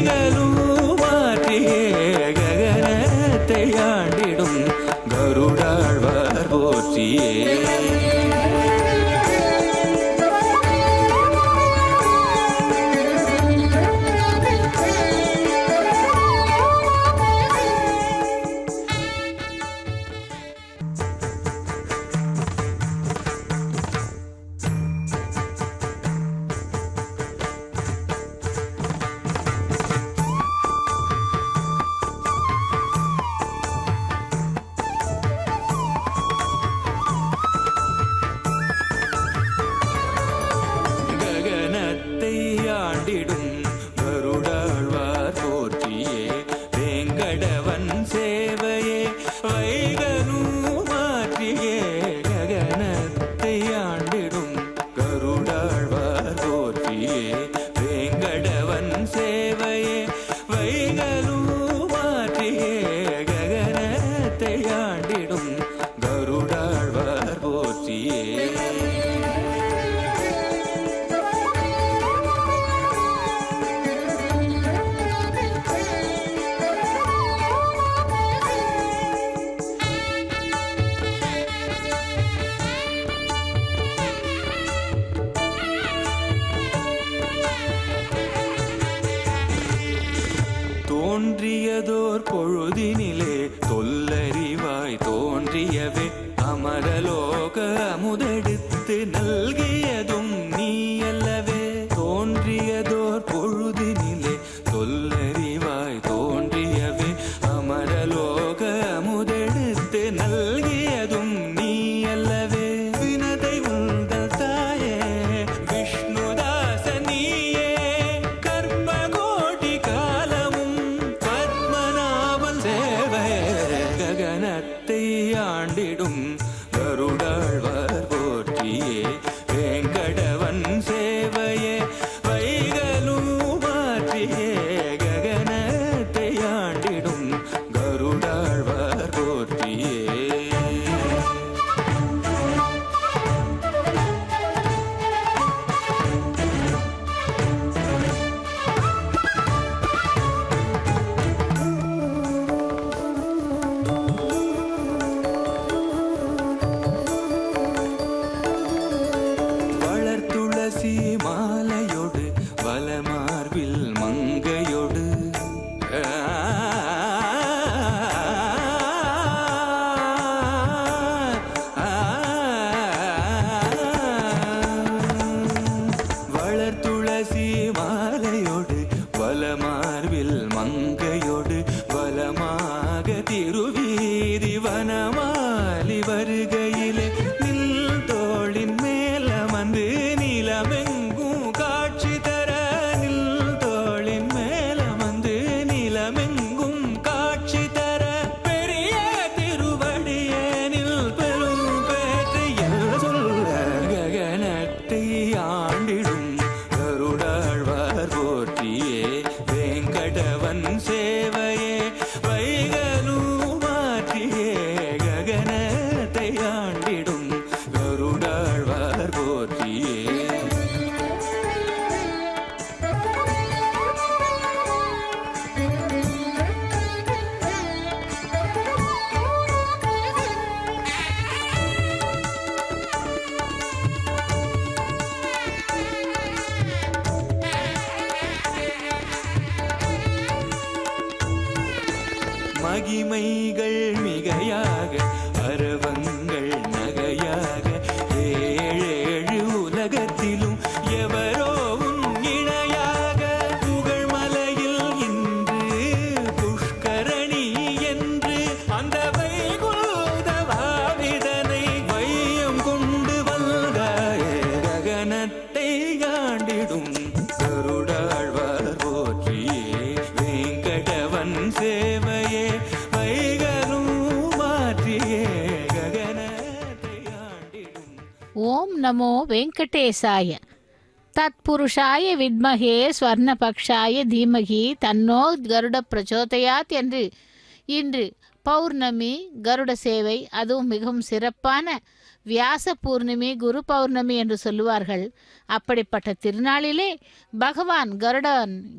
வைகளும் மாற்றியே ககனத்தை ஆண்டிடும் கருடாழ்வார் போற்றியே. தோன்றியதோர் பொழுதினிலே தொல்லறிவாய் தோன்றியவே அமரலோக அமுதெடுத்து நல்கியதும் நீ அல்லவே. தோன்றியதோர் பொழுதினிலே தொல்லறிவாய் தோன்றியவே அமரலோக அமுதெடுத்து நல்கியதும் நீ அல்லவே. வினதை உங்கள் தாயே விஷ்ணுதாச நீயே கர்ப்பகோடி காலமும் பத்மநாபன் சேவையே ககனத்தை ஆண்டிடும் கருடாழ்வார் போற்றியே. வேங்கடவன் சேவையே வைகளும் மாற்றியே ககனத்தை ஆண்டிடும் கருடாழ்வார் போற்றியே. வளர்த்துளசி மாலையோடு வலமார்பில் மங்கையோடு வளர்த்துளசி மாலையோடு வலமார்பில் மங்கையோடு வலமாக திருவீதி வனமாலி வருகையிலே நில் தோளின் மேல வந்து நிலமெங்கும் காட்சி தர. நில் தோளின் மேல வந்து நிலமெங்கும் காட்சி தர. பெரிய திருவடியேனில் பெரும் பேற்றை சொல்ல ககனத்தை ஆண்டிடும் கருடாழ்வார் போற்றியே. வேங்கடவன் சேவையே வைகளும் மாற்றியே ககனத்தை ஆண்டிடும் கருடாழ்வார் போற்றியே. மகிமைகள் மிகையாக அரவங்கள் நகையாக ஏழேழு உலகத்திலும் எவரோ உன் இணையாக. புகழ்மலையில் இன்று புஷ்கரணி என்று அந்த வைகுந்தவாவிதனை வையம் கொண்டு வந்தாயே ககனத்தை ஆண்டிடும் கருடாழ்வார் போற்றியே. வேங்கடவன் சேவையே வைகளும் மாற்றியே ககனத்தை ஆண்டிடும். ஓம் நமோ வெங்கடேசாய. தத்புருஷாய வித்மகே ஸ்வர்ணபக்ஷாய தீமகி தன்னோ கருட பிரச்சோதயாத் என்று இன்று பௌர்ணமி கருட சேவை, அதுவும் மிகவும் சிறப்பான வியாச பூர்ணிமி, குரு பௌர்ணமி என்று சொல்லுவார்கள். அப்படிப்பட்ட திருநாளிலே பகவான்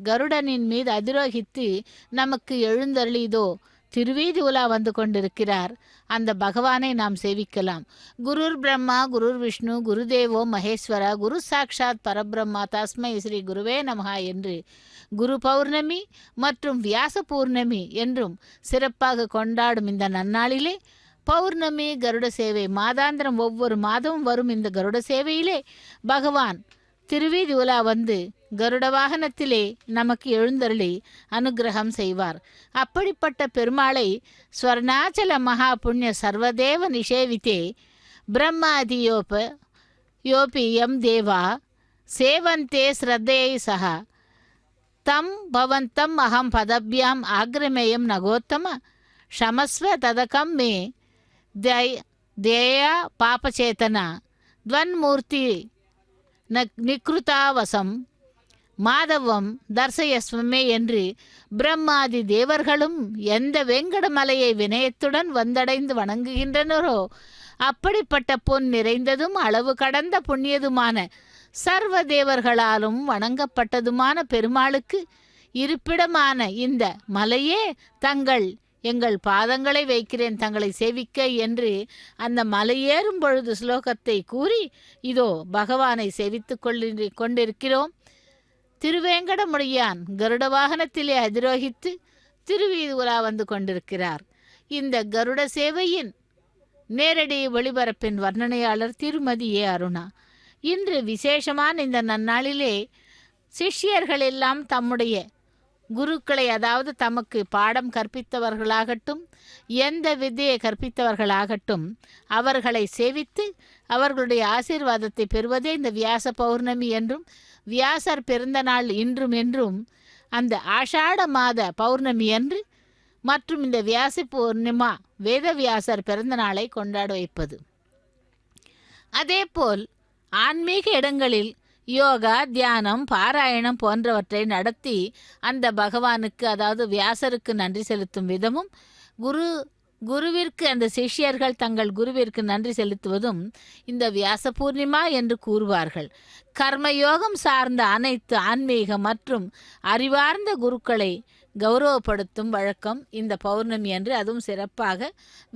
கருடனின் மீது அதிரோகித்து நமக்கு எழுந்தருளிதோ திருவீதி உலா வந்து கொண்டிருக்கிறார். அந்த பகவானை நாம் சேவிக்கலாம். குருர் பிரம்மா குருர் விஷ்ணு குருதேவோ மகேஸ்வர குரு சாக்ஷாத் பரபிரம்மா தஸ்மை ஸ்ரீ குருவே நமஹா என்று குரு பௌர்ணமி மற்றும் வியாச பூர்ணமி என்றும் சிறப்பாக கொண்டாடும் இந்த நன்னாளிலே பௌர்ணமி கருட சேவை மாதாந்திரம் ஒவ்வொரு மாதமும் வரும். இந்த கருட சேவையிலே பகவான் திருவீதி உலா வந்து கருட வாகனத்திலே நமக்கு எழுந்தருளி அனுகிரகம் செய்வார். அப்படிப்பட்ட பெருமாளை ஸ்வர்ணாச்சல மகா புண்ணிய சர்வதேவ நிஷேவித்தே பிரம்மாதியோபி யம் தேவா சேவந்தே ஸ்ரத்தையை சகா தம் பவந்தம் அகம் பதபியாம் ஆக்ரமேயம் நகோத்தம ஷமஸ்வ ததகம் மே தேயா பாபச்சேதனா துவன்மூர்த்தி நிக்ருதாவசம் மாதவம் தர்சயஸ்வமே என்று பிரம்மாதி தேவர்களும் எந்த வெங்கடமலையை வினயத்துடன் வந்தடைந்து வணங்குகின்றனரோ அப்படிப்பட்ட பொன் நிறைந்ததும் அளவு கடந்த புண்ணியதுமான சர்வ தேவர்களாலும் வணங்கப்பட்டதுமான பெருமாளுக்கு இருப்பிடமான இந்த மலையே எங்கள் பாதங்களை வைக்கிறேன் தங்களை சேவிக்க என்று அந்த மலையேறும் பொழுது ஸ்லோகத்தை கூறி இதோ பகவானை சேவித்து கொண்டிருக்கிறோம். திருவேங்கடமுடையான் கருட வாகனத்திலே அதிரோகித்து திருவீதி உலா வந்து கொண்டிருக்கிறார். இந்த கருட சேவையின் நேரடி ஒளிபரப்பின் வர்ணனையாளர் திருமதி ஏ அருணா. இன்று விசேஷமான இந்த நன்னாளிலே சிஷ்யர்கள் எல்லாம் தம்முடைய குருக்களை, அதாவது தமக்கு பாடம் கற்பித்தவர்களாகட்டும் எந்த வித்தையை கற்பித்தவர்களாகட்டும் அவர்களை சேவித்து அவர்களுடைய ஆசீர்வாதத்தை பெறுவதே இந்த வியாச பௌர்ணமி என்றும் வியாசர் பிறந்த நாள் இன்றும் என்றும் அந்த ஆஷாட மாத பௌர்ணமி என்று மற்றும் இந்த வியாச பூர்ணிமா வேதவியாசர் பிறந்த நாளை கொண்டாட வைப்பது. அதேபோல் ஆன்மீக இடங்களில் யோகா, தியானம், பாராயணம் போன்றவற்றை நடத்தி அந்த பகவானுக்கு, அதாவது வியாசருக்கு நன்றி செலுத்தும் விதமும் குருவிற்கு அந்த சிஷ்யர்கள் தங்கள் குருவிற்கு நன்றி செலுத்துவதும் இந்த வியாச பூர்ணிமா என்று கூறுவார்கள். கர்மயோகம் சார்ந்த அனைத்து ஆன்மீக மற்றும் அறிவார்ந்த குருக்களை கௌரவப்படுத்தும் வழக்கம் இந்த பௌர்ணமி என்று, அதுவும் சிறப்பாக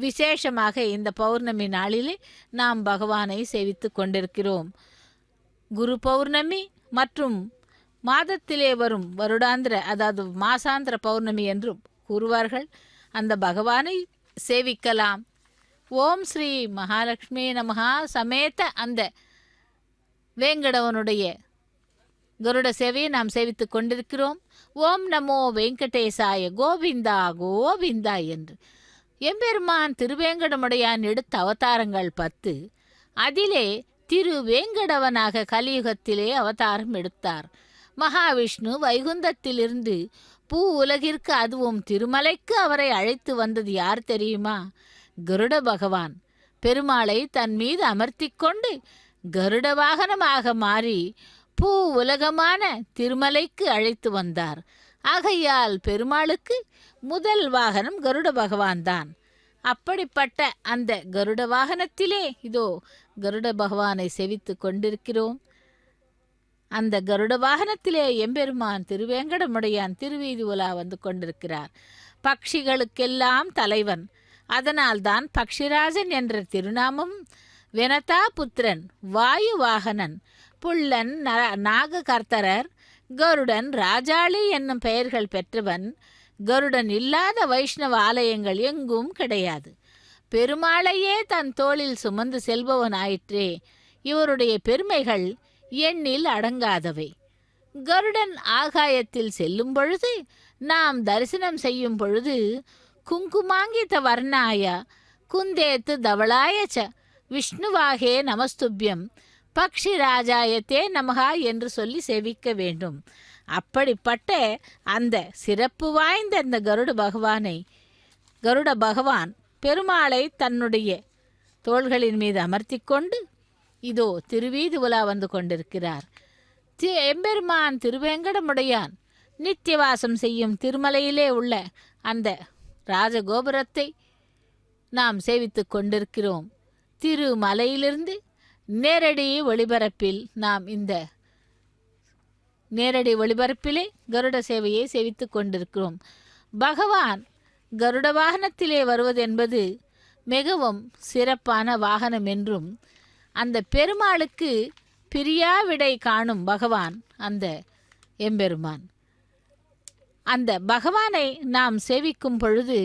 விசேஷமாக இந்த பௌர்ணமி நாளிலே நாம் பகவானை சேவித்து கொண்டிருக்கிறோம். குரு பௌர்ணமி மற்றும் மாதத்திலே வரும் வருடாந்திர, அதாவது மாசாந்திர பௌர்ணமி என்றும் கூறுவார்கள். அந்த பகவானை சேவிக்கலாம். ஓம் ஸ்ரீ மகாலட்சுமி நமஹா சமேத அந்த வேங்கடவனுடைய கருட சேவையை நாம் சேவித்து கொண்டிருக்கிறோம். ஓம் நமோ வெங்கடேசாய கோவிந்தா கோவிந்தா என்று. எம்பெருமான் திருவேங்கடமுடையான் எடுத்த அவதாரங்கள் 10. அதிலே திருவேங்கடவனாக கலியுகத்திலே அவதாரம் எடுத்தார். மகாவிஷ்ணு வைகுந்தத்திலிருந்து பூ உலகிற்கு, அதுவும் திருமலைக்கு அவரை அழைத்து வந்தது யார் தெரியுமா? கருட பகவான். பெருமாளை தன் மீது அமர்த்தி கொண்டு கருட வாகனமாக மாறி பூ உலகமான திருமலைக்கு அழைத்து வந்தார். ஆகையால் பெருமாளுக்கு முதல் வாகனம் கருட பகவான் தான். அப்படிப்பட்ட அந்த கருட வாகனத்திலே இதோ கருட பகவானை செவித்து கொண்டிருக்கிறோம். அந்த கருட வாகனத்திலே எம்பெருமான் திருவேங்கடமுடையான் திருவீதி உலா வந்து கொண்டிருக்கிறார். பக்ஷிகளுக்கெல்லாம் தலைவன். அதனால்தான் பக்ஷிராஜன் என்ற திருநாமம். வெனதா புத்திரன், வாயு வாகனன், புள்ளன், நாககர்த்தரர், கருடன், ராஜாளி என்னும் பெயர்கள் பெற்றவன். கருடன் இல்லாத வைஷ்ணவ ஆலயங்கள் எங்கும் கிடையாது. பெருமாளையே தன் தோளில் சுமந்து செல்பவன் ஆயிற்றே. இவருடைய பெருமைகள் எண்ணில் அடங்காதவை. கருடன் ஆகாயத்தில் செல்லும் பொழுது, நாம் தரிசனம் செய்யும் பொழுது குங்குமாங்கித வர்ணாய குந்தேத்து தவளாயச்ச விஷ்ணுவாகே நமஸ்துபியம் பக்ஷி ராஜாயத்தே நமகா என்று சொல்லி சேவிக்க வேண்டும். அப்படிப்பட்ட அந்த சிறப்பு வாய்ந்த அந்த கருட பகவான் பெருமாளை தன்னுடைய தோள்களின் மீது அமர்த்தி கொண்டு இதோ திருவீதி உலா வந்து கொண்டிருக்கிறார். எம்பெருமான் திருவேங்கடமுடையான் நித்தியவாசம் செய்யும் திருமலையிலே உள்ள அந்த ராஜகோபுரத்தை நாம் சேவித்து கொண்டிருக்கிறோம். திருமலையிலிருந்து நேரடி ஒளிபரப்பில் நாம் இந்த நேரடி ஒளிபரப்பிலே கருட சேவையை செவித்து கொண்டிருக்கிறோம். பகவான் கருட வாகனத்திலே வருவது என்பது மிகவும் சிறப்பான வாகனம் என்றும், அந்த பெருமாளுக்கு பிரியாவிடை காணும் பகவான் அந்த எம்பெருமான். அந்த பகவானை நாம் சேவிக்கும் பொழுது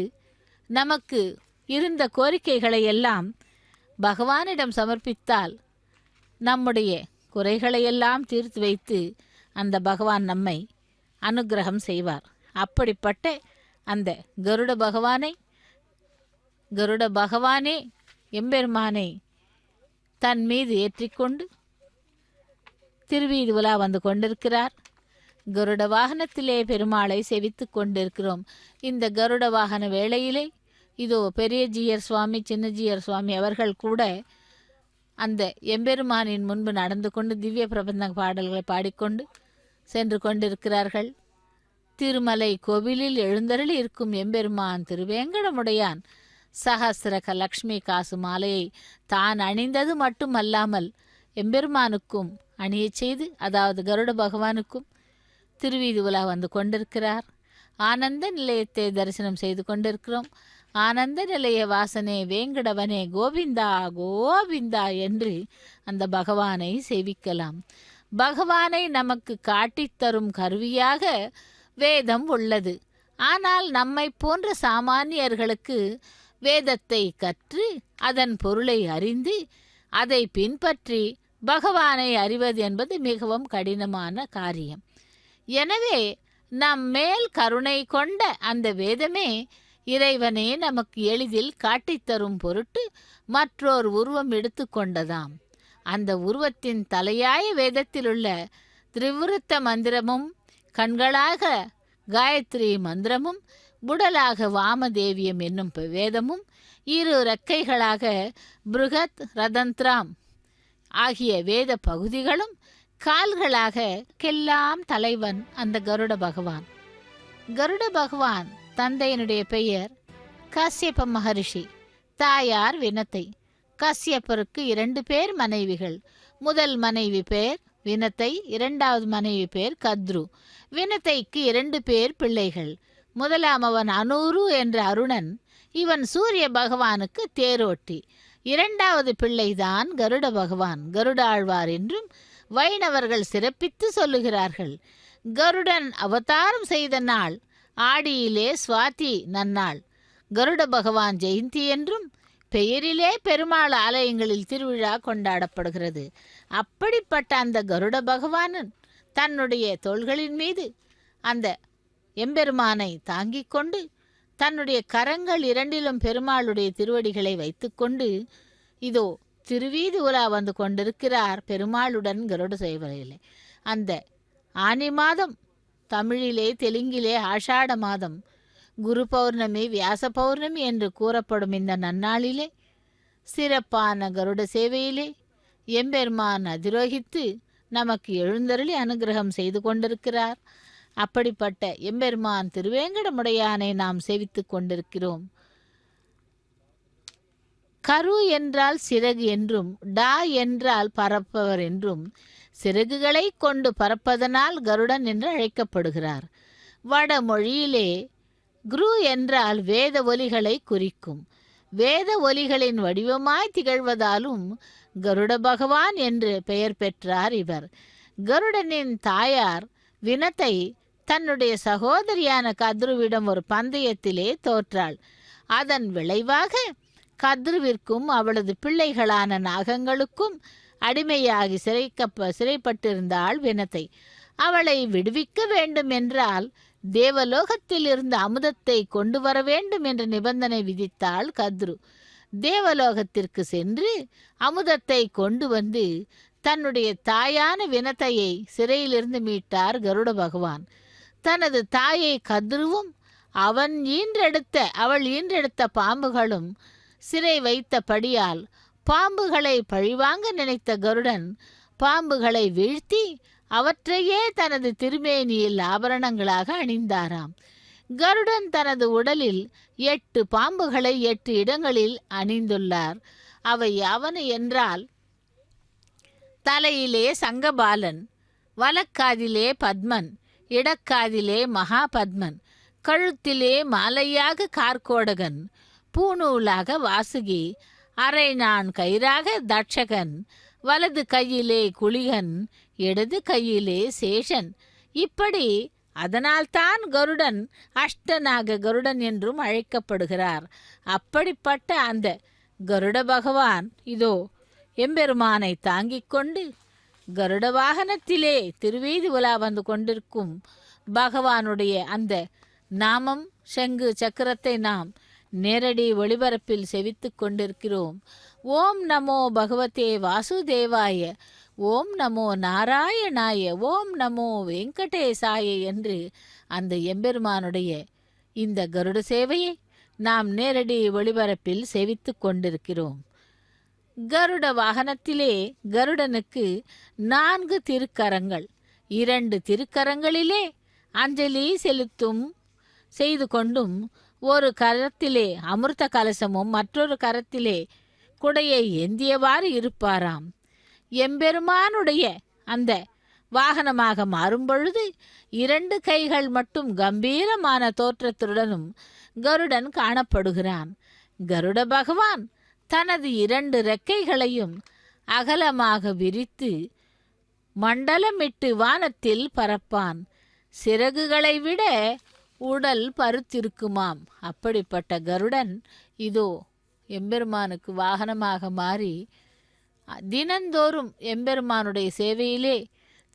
நமக்கு இருந்த கோரிக்கைகளை எல்லாம் பகவானிடம் சமர்ப்பித்தால் நம்முடைய குறைகளையெல்லாம் தீர்த்து வைத்து அந்த பகவான் நம்மை அனுக்கிரகம் செய்வார். அப்படிப்பட்ட அந்த கருட பகவானே எம்பெருமானை தன் மீது ஏற்றிக்கொண்டு திருவீதி உலா வந்து கொண்டிருக்கிறார். கருட வாகனத்திலே பெருமாளை செவித்து கொண்டிருக்கிறோம். இந்த கருட வாகன வேளையிலே இதோ பெரிய ஜீயர் சுவாமி, சின்ன ஜீயர் சுவாமி அவர்கள் கூட அந்த எம்பெருமானின் முன்பு நடந்து கொண்டு திவ்ய பிரபந்த பாடல்களை பாடிக்கொண்டு சென்று கொண்டிருக்கிறார்கள். திருமலை கோவிலில் எழுந்தருளி இருக்கும் எம்பெருமான் திருவேங்கடமுடையான் சகசிரக லக்ஷ்மி காசு மாலையை தான் அணிந்தது மட்டுமல்லாமல் எம்பெருமானுக்கும் அணியச் செய்து, அதாவது கருட பகவானுக்கும் திருவீதி உலா வந்து கொண்டிருக்கிறார். ஆனந்த நிலையத்தை தரிசனம் செய்து கொண்டிருக்கிறோம். ஆனந்த நிலைய வாசனே வேங்கடவனே கோவிந்தா கோவிந்தா என்று அந்த பகவானை சேவிக்கலாம். பகவானை நமக்கு காட்டித்தரும் கருவியாக வேதம் உள்ளது. ஆனால் நம்மை போன்ற சாமானியர்களுக்கு வேதத்தை கற்று அதன் பொருளை அறிந்து அதை பின்பற்றி பகவானை அறிவது என்பது மிகவும் கடினமான காரியம். எனவே நம் மேல் கருணை கொண்ட அந்த வேதமே இறைவனே நமக்கு எளிதில் காட்டித்தரும் பொருட்டு மற்றோர் உருவம் எடுத்து கொண்டதாம். அந்த உருவத்தின் தலையாய வேதத்திலுள்ள திரிவிருத்த மந்திரமும், கண்களாக காயத்ரி மந்திரமும், புடலாக வாமதேவியம் என்னும் வேதமும், இரு இறக்கைகளாக பிருகத் ரதந்திராம் ஆகிய வேத பகுதிகளும், கால்களாக கெல்லாம் தலைவன் அந்த கருட பகவான். கருட பகவான் தந்தையினுடைய பெயர் காசியப்ப மகரிஷி, தாயார் வினத்தை. காசியப்பருக்கு 2 பேர் மனைவிகள். முதல் மனைவி பேர் வினத்தை, 2வது மனைவி பேர் கத்ரு. வினத்தைக்கு 2 பேர் பிள்ளைகள். முதலாமவன் அனூரு என்ற அருணன். இவன் சூரிய பகவானுக்கு தேரோட்டி. 2வது பிள்ளைதான் கருட பகவான், கருடாழ்வார் என்றும் வைணவர்கள் சிறப்பித்து சொல்லுகிறார்கள். கருடன் அவதாரம் செய்த நாள் ஆடியிலே சுவாதி நன்னாள். கருட பகவான் ஜெயந்தி என்றும் பெயரிலே பெருமாள் ஆலயங்களில் திருவிழா கொண்டாடப்படுகிறது. அப்படிப்பட்ட அந்த கருட பகவானன் தன்னுடைய தோள்களின் மீது அந்த எம்பெருமானை தாங்கிக் கொண்டு தன்னுடைய கரங்கள் 2லும் பெருமாளுடைய திருவடிகளை வைத்துக்கொண்டு இதோ திருவீதி உலா வந்து கொண்டிருக்கிறார் பெருமாளுடன் கருட சேவையிலே. அந்த ஆனி மாதம், தமிழிலே தெலுங்கிலே ஆஷாட மாதம், குரு பௌர்ணமி, வியாச பௌர்ணமி என்று கூறப்படும் இந்த நன்னாளிலே சிறப்பான கருட சேவையிலே எம்பெருமான் அதிரோகித்து நமக்கு எழுந்தருளி அனுகிரகம் செய்து கொண்டிருக்கிறார். அப்படிப்பட்ட எம்பெருமான் திருவேங்கடமுடையானை நாம் சேவித்து கொண்டிருக்கிறோம். கரு என்றால் சிறகு என்றும், டா என்றால் பறப்பவர் என்றும், சிறகுகளை கொண்டு பறப்பதனால் கருடன் என்று அழைக்கப்படுகிறார். வடமொழியிலே குரு என்றால் வேத ஒலிகளை குறிக்கும். வேத ஒலிகளின் வடிவமாய் திகழ்வதாலும் கருட பகவான் என்று பெயர் பெற்றார் இவர். கருடனின் தாயார் வினத்தை தன்னுடைய சகோதரியான கத்ருவிடம் ஒரு பந்தயத்திலே தோற்றாள். அதன் விளைவாக கத்ருவிற்கும் அவளது பிள்ளைகளான நாகங்களுக்கும் அடிமையாகி சிறைப்பட்டிருந்தாள் வினத்தை. அவளை விடுவிக்க வேண்டும் என்றால் தேவலோகத்தில் இருந்து அமுதத்தை கொண்டு வர வேண்டும் என்ற நிபந்தனை விதித்தாள் கத்ரு. தேவலோகத்திற்கு சென்று அமுதத்தை கொண்டு வந்து தன்னுடைய தாயான வினத்தையை சிறையிலிருந்து மீட்டார் கருட பகவான். தனது தாயை கத்ருவும் அவள் ஈன்றெடுத்த பாம்புகளும் சிறை வைத்தபடியால் பாம்புகளை பழிவாங்க நினைத்த கருடன் பாம்புகளை வீழ்த்தி அவற்றையே தனது திருமேனியில் ஆபரணங்களாக அணிந்தாராம். கருடன் தனது உடலில் 8 பாம்புகளை 8 இடங்களில் அணிந்துள்ளார். அவை யாவன என்றால், தலையிலே சங்கபாலன், வலக்காதிலே பத்மன், இடக்காதிலே மகாபத்மன், கழுத்திலே மாலையாக கார்கோடகன், பூநூலாக வாசுகி, அரைநான் கயிறாக தட்சகன், வலது கையிலே குளிகன், இடது கையிலே சேஷன். இப்படி அதனால்தான் கருடன் அஷ்டநாக கருடன் என்றும் அழைக்கப்படுகிறார். அப்படிப்பட்ட அந்த கருட பகவான் இதோ எம்பெருமானை தாங்கிக் கொண்டு கருட வாகனத்திலே திருவீதி உலா வந்து கொண்டிருக்கும் பகவானுடைய அந்த நாமம் சங்கு சக்கரத்தை நாம் நேரடி ஒளிபரப்பில் செவித்து கொண்டிருக்கிறோம். ஓம் நமோ பகவதே வாசுதேவாய, ஓம் நமோ நாராயணாய, ஓம் நமோ வெங்கடேசாய என்று அந்த எம்பெருமானுடைய இந்த கருட சேவையை நாம் நேரடி ஒளிபரப்பில் செவித்து கொண்டிருக்கிறோம். கருட வாகனத்திலே கருடனுக்கு 4 திருக்கரங்கள், 2 திருக்கரங்களிலே அஞ்சலி செலுத்தும் செய்து கொண்டும், ஒரு கரத்திலே அமிர்த கலசமும் மற்றொரு கரத்திலே குடையை ஏந்தியவாறு இருப்பாராம். எம்பெருமானுடைய அந்த வாகனமாக மாறும் பொழுது 2 கைகள் மட்டும் கம்பீரமான தோற்றத்துடனும் கருடன் காணப்படுகிறான். கருட பகவான் தனது 2 இறக்கைகளையும் அகலமாக விரித்து மண்டலமிட்டு வானத்தில் பறப்பான். சிறகுகளை விட உடல் பருத்திருக்குமாம். அப்படிப்பட்ட கருடன் இதோ எம்பெருமானுக்கு வாகனமாக மாறி தினந்தோறும் எம்பெருமானுடைய சேவையிலே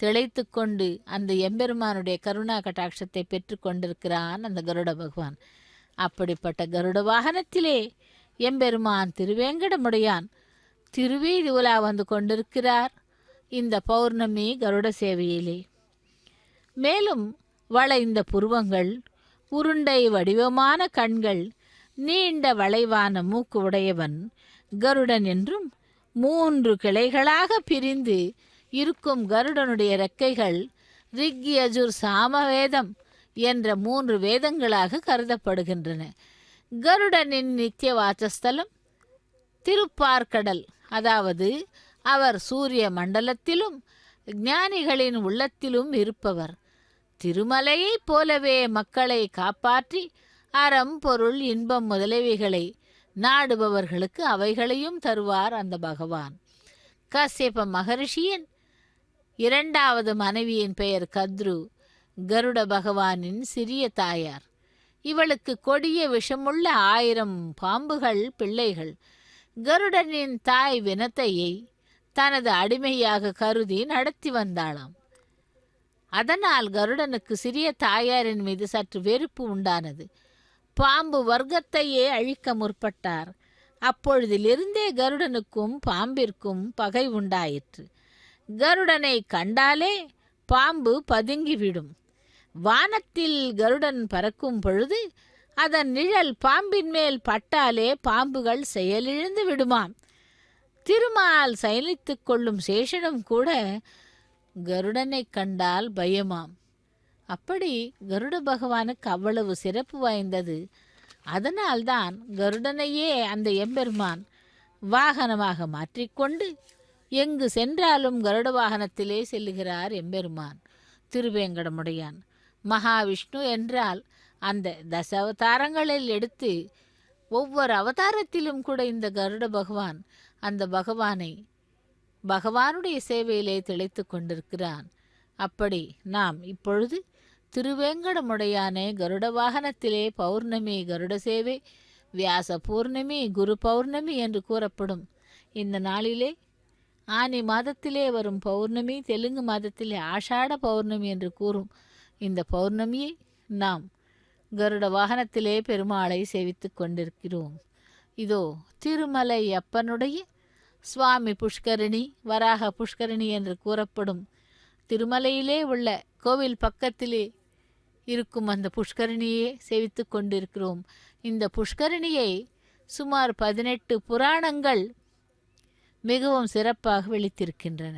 திளைத்து கொண்டு அந்த எம்பெருமானுடைய கருணா கட்டாட்சத்தை பெற்று கொண்டிருக்கிறான் அந்த கருட பகவான். அப்படிப்பட்ட கருட வாகனத்திலே எம்பெருமான் திருவேங்கடமுடையான் திருவீதி உலா வந்து கொண்டிருக்கிறார் இந்த பௌர்ணமி கருட சேவையிலே. மேலும் வளைந்த புருவங்கள், உருண்டை வடிவமான கண்கள், நீண்ட வளைவான மூக்கு உடையவன் கருடன் என்றும், 3 கிளைகளாக பிரிந்து இருக்கும் கருடனுடைய இறக்கைகள் ரிக் யஜுர் சாமவேதம் என்ற 3 வேதங்களாக கருதப்படுகின்றன. கருடனின் நித்திய வாசஸ்தலம் திருப்பார்கடல், அதாவது அவர் சூரிய மண்டலத்திலும் ஞானிகளின் உள்ளத்திலும் இருப்பவர். திருமலையைப் போலவே மக்களை காப்பாற்றி அறம் பொருள் இன்பம் முதலியவைகளை நாடுபவர்களுக்கு அவைகளையும் தருவார் அந்த பகவான். கஸ்யப மகரிஷியின் 2வது மனைவியின் பெயர் கத்ரு, கருட பகவானின் சிறிய தாயார். இவளுக்கு கொடிய விஷமுள்ள 1000 பாம்புகள் பிள்ளைகள். கருடனின் தாய் வினத்தையை தனது அடிமையாக கருதி நடத்தி வந்தாளாம். அதனால் கருடனுக்கு சிறிய தாயாரின் மீது சற்று வெறுப்பு உண்டானது. பாம்பு வர்க்கத்தையே அழிக்க முற்பட்டார். அப்பொழுதிலிருந்தே கருடனுக்கும் பாம்பிற்கும் பகை உண்டாயிற்று. கருடனை கண்டாலே பாம்பு பதுங்கிவிடும். வானத்தில் கருடன் பறக்கும் பொழுது அதன் நிழல் பாம்பின் மேல் பட்டாலே பாம்புகள் செயலிழந்து விடுமாம். திருமால் சயனித்துக் கொள்ளும் சேஷனும் கூட கருடனை கண்டால் பயமாம். அப்படி கருட பகவானுக்கு அவ்வளவு சிறப்பு வாய்ந்தது. அதனால்தான் கருடனையே அந்த எம்பெருமான் வாகனமாக மாற்றிக்கொண்டு எங்கு சென்றாலும் கருட வாகனத்திலே செல்லுகிறார் எம்பெருமான் திருவேங்கடமுடையான். மகாவிஷ்ணு என்றால் அந்த தசாவதாரங்களில் எடுத்து ஒவ்வொரு அவதாரத்திலும் கூட இந்த கருட பகவான் அந்த பகவானுடைய சேவையிலே திளைத்து கொண்டிருக்கிறான். அப்படி நாம் இப்பொழுது திருவேங்கடமுடையானே கருட வாகனத்திலே பௌர்ணமி கருட சேவை, வியாச பௌர்ணமி, குரு பௌர்ணமி என்று கூறப்படும் இந்த நாளிலே ஆனி மாதத்திலே வரும் பௌர்ணமி, தெலுங்கு மாதத்திலே ஆஷாட பௌர்ணமி என்று கூறும் இந்த பௌர்ணமியை நாம் கருட வாகனத்திலே பெருமாளை சேவித்து கொண்டிருக்கிறோம். இதோ திருமலை அப்பனுடைய சுவாமி புஷ்கரணி, வராக புஷ்கரணி என்று கூறப்படும் திருமலையிலே உள்ள கோவில் பக்கத்திலே இருக்கும் அந்த புஷ்கரணியை சேவித்து கொண்டிருக்கிறோம். இந்த புஷ்கரணியை சுமார் 18 புராணங்கள் மிகவும் சிறப்பாக வெளித்திருக்கின்றன.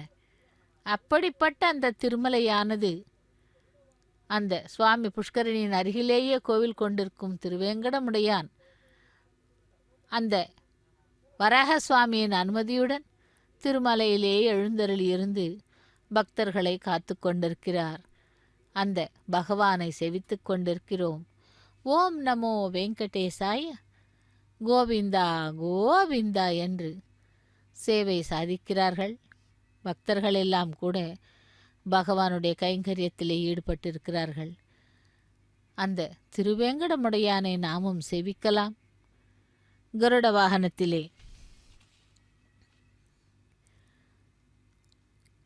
அப்படிப்பட்ட அந்த திருமலையானது அந்த சுவாமி புஷ்கரணியின் அருகிலேயே கோவில் கொண்டிருக்கும் திருவேங்கடமுடையான் அந்த வராக சுவாமியின் அனுமதியுடன் திருமலையிலே எழுந்தருளியிருந்து பக்தர்களை காத்து கொண்டிருக்கிறார். அந்த பகவானை செவித்து கொண்டிருக்கிறோம். ஓம் நமோ வெங்கடேசாய, கோவிந்தா கோவிந்தா என்று சேவை சாதிக்கிறார்கள். பக்தர்கள் எல்லாம் கூட பகவானுடைய கைங்கரியத்திலே ஈடுபட்டிருக்கிறார்கள். அந்த திருவேங்கடமுடையானை நாமும் சேவிக்கலாம். கருட வாகனத்திலே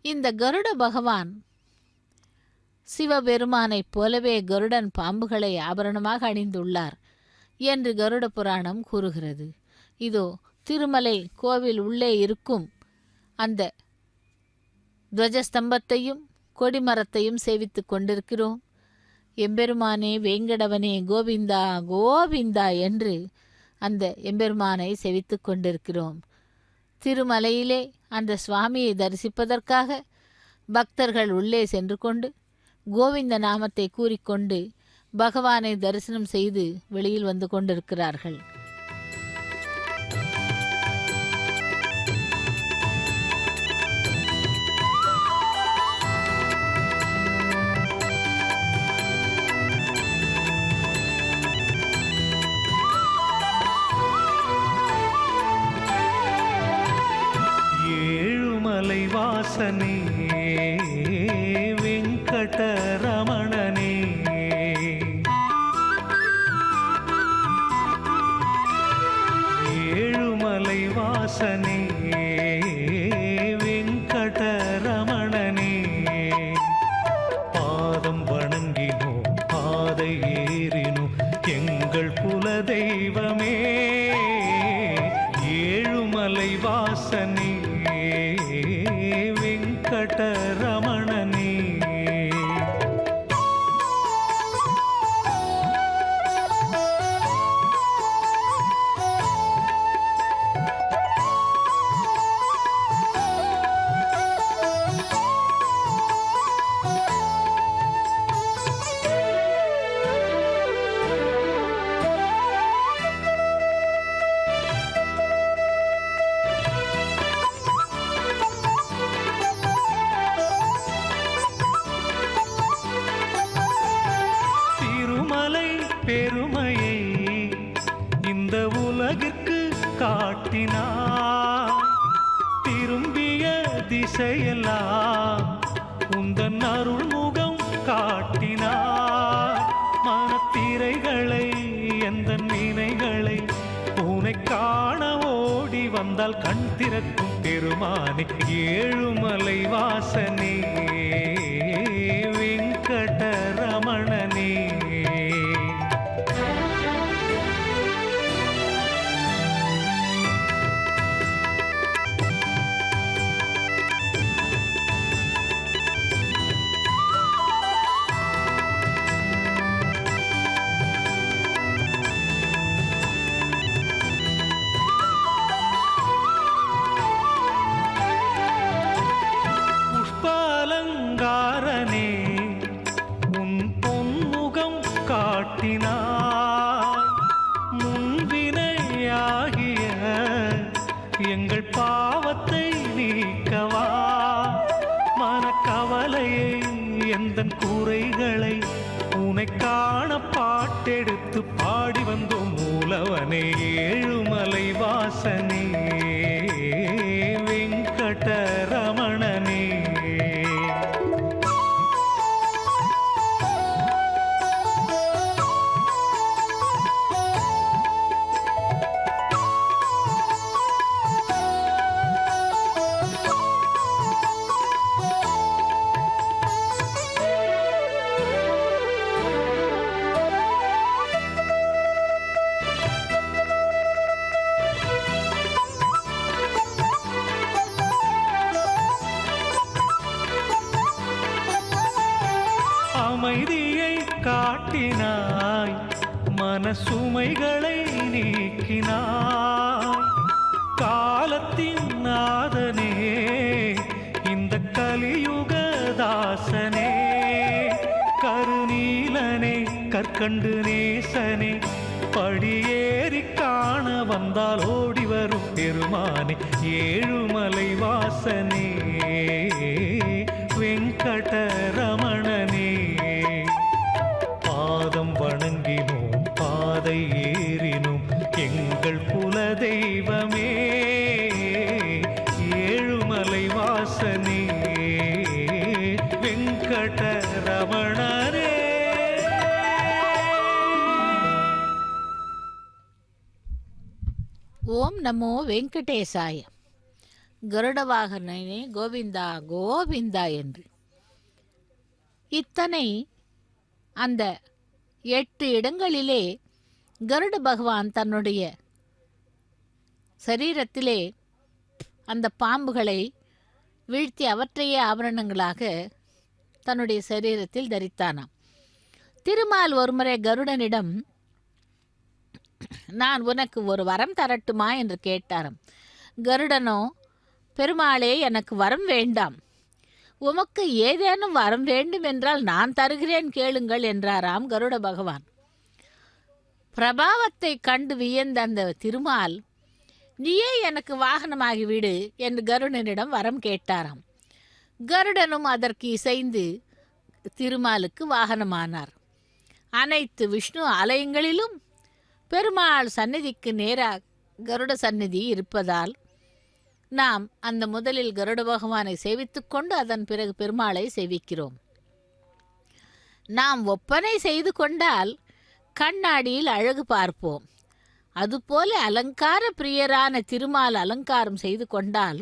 இந்த கருட பகவான் சிவபெருமானைப் போலவே கருடன் பாம்புகளை ஆபரணமாக அணிந்துள்ளார் என்று கருட புராணம் கூறுகிறது. இதோ திருமலை கோவில் உள்ளே இருக்கும் அந்த துவஜஸ்தம்பத்தையும் கொடிமரத்தையும் சேவித்து கொண்டிருக்கிறோம். எம்பெருமானே வேங்கடவனே கோவிந்தா கோவிந்தா என்று அந்த எம்பெருமானை செவித்து கொண்டிருக்கிறோம். திருமலையிலே அந்த சுவாமியை தரிசிப்பதற்காக பக்தர்கள் உள்ளே சென்று கொண்டு கோவிந்த நாமத்தை கூறிக்கொண்டு பகவானை தரிசனம் செய்து வெளியில் வந்து கொண்டிருக்கிறார்கள். ஏழுமலை வாசனே வெங்கடரமணனே, ஏழுமலை வாசனே வெங்கடரமணனே, பாதம் வணங்கினோம் பாதை ஏறினோம் எங்கள் குல தெய்வமே, ஏழுமலை வாசனே வெங்கடரமணனே. பெருமையை இந்த உலகிற்கு காட்டினார், திரும்பிய திசையெல்லாம் உந்தன் அருள்முகம் காட்டினார், மனத்திரைகளை எந்த நினைகளை உனை காண ஓடி வந்தால் கண் திறக்கும் பெருமானே, ஏழுமலை வாசனே வெங்கடரமணனே. புஷ்பாலங்காரனே உன் பொன்முகம் காட்டினாய், முன்வினையாகிய எங்கள் பாவத்தை நீக்கவா, மனக்கவலையை எந்தன் குறைகளை உனை காண பாட்டெடுத்து பாடி வந்தோம் மூலவனே, ஏழுமலை வாசனே வெங்கடரமணனே. அமைதியை காட்டினாய், மனசுமைகளை நீக்கினாய், காலத்தின் நாதனே இந்த கலியுக தாசனே, கருநீலனே கற்கண்டு நேசனே படியேறி காண வந்தால் ஓடி வரும் பெருமானே ஏழுமலை வாசனே வெங்கடரமணனே பாதம் வணங்கினோம் பாதை ஏறினோம் எங்கள் குல தெய்வமே ஏழுமலை வாசனே வெங்கடரமணனே. ஓம் நமோ வெங்கடேசாய. கருடவாகனே கோவிந்தா கோவிந்தா என்று இத்தனை அந்த 8 இடங்களிலே கருட பகவான் தன்னுடைய சரீரத்திலே அந்த பாம்புகளை வீழ்த்தி அவற்றையே ஆபரணங்களாக தன்னுடைய சரீரத்தில் தரித்தானாம். திருமால் ஒருமுறை கருடனிடம் நான் உனக்கு ஒரு வரம் தரட்டுமா என்று கேட்டாராம். கருடனோ பெருமாளே எனக்கு வரம் வேண்டாம், உமக்கு ஏதேனும் வரம் வேண்டும் என்றால் நான் தருகிறேன் கேளுங்கள் என்றாராம் கருட பகவான். பிரபாவத்தை கண்டு வியந்த அந்த திருமால் நீயே எனக்கு வாகனமாகிவிடு என்று கருடனிடம் வரம் கேட்டாராம். கருடனும் அதற்கு இசைந்து திருமாலுக்கு வாகனமானார். அனைத்து விஷ்ணு ஆலயங்களிலும் பெருமாள் சந்நிதிக்கு நேராக கருட சந்நிதி இருப்பதால் நாம் அந்த முதலில் கருட பகவானை சேவித்துக்கொண்டு அதன் பிறகு பெருமாளை சேவிக்கிறோம். நாம் ஒப்பனை செய்து கொண்டால் கண்ணாடியில் அழகு பார்ப்போம். அதுபோல அலங்கார பிரியரான திருமால் அலங்காரம் செய்து கொண்டால்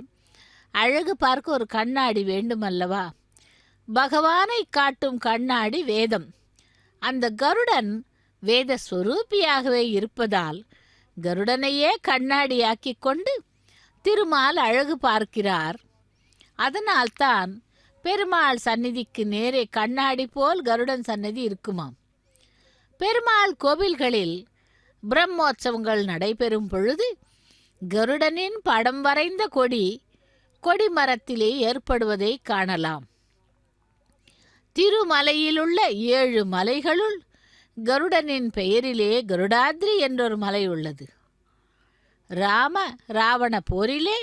அழகு பார்க்க ஒரு கண்ணாடி வேண்டுமல்லவா? பகவானை காட்டும் கண்ணாடி வேதம். அந்த கருடன் வேத ஸ்வரூபியாகவே இருப்பதால் கருடனையே கண்ணாடியாக்கி கொண்டு திருமால் அழகு பார்க்கிறார். அதனால்தான் பெருமாள் சந்நிதிக்கு நேரே கண்ணாடி போல் கருடன் சந்நிதி இருக்குமாம். பெருமாள் கோவில்களில் பிரம்மோற்சவங்கள் நடைபெறும் பொழுது கருடனின் படம் வரைந்த கொடிமரத்திலே ஏற்படுவதை காணலாம். திருமலையிலுள்ள 7 மலைகளுள் கருடனின் பெயரிலே கருடாத்ரி என்றொரு மலை உள்ளது. ராவண போரிலே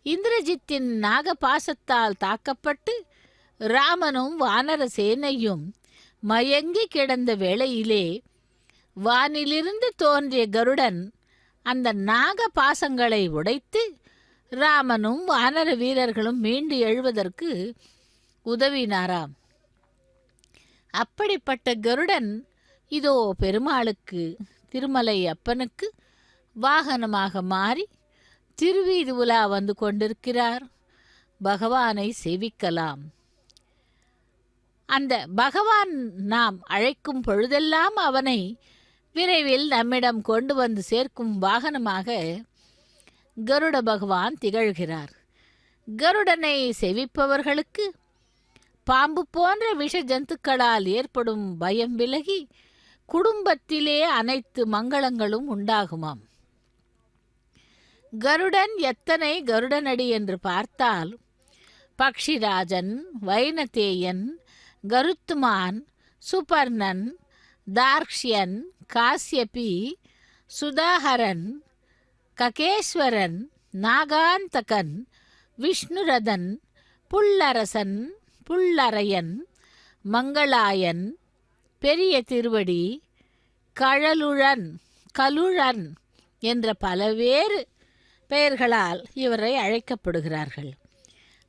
இந்திரஜித்தின் நாகபாசத்தால் தாக்கப்பட்டு ராமனும் வானர சேனையும் மயங்கி கிடந்த வேளையிலே வானிலிருந்து தோன்றிய கருடன் அந்த நாகபாசங்களை உடைத்து ராமனும் வானர வீரர்களும் மீண்டு எழுவதற்கு உதவினாராம். அப்படிப்பட்ட கருடன் இதோ பெருமாளுக்கு திருமலை அப்பனுக்கு வாகனமாக மாறி திருவீதி உலா வந்து கொண்டிருக்கிறார். பகவானை சேவிக்கலாம். அந்த பகவான் நாம் அழைக்கும் பொழுதெல்லாம் அவனை விரைவில் நம்மிடம் கொண்டு வந்து சேர்க்கும் வாகனமாக கருட பகவான் திகழ்கிறார். கருடனை செவிப்பவர்களுக்கு பாம்பு போன்ற விஷ ஜந்துக்களால் ஏற்படும் பயம் விலகி குடும்பத்திலே அனைத்து மங்களங்களும் உண்டாகுமாம். கருடன் எத்தனை கருடனடி என்று பார்த்தால் பக்ஷிராஜன், வைனதேயன், கருத்துமான், சுபர்ணன், தார்க்ஷ்யன், காசியபி, சுதாகரன், ககேஸ்வரன், நாகாந்தகன், விஷ்ணுரதன், புல்லரசன், புல்லரையன், மங்களாயன், பெரிய திருவடி, கலுழன் என்ற பலவேறு பெயர்களால் இவரை அழைக்கப்படுகிறார்கள்.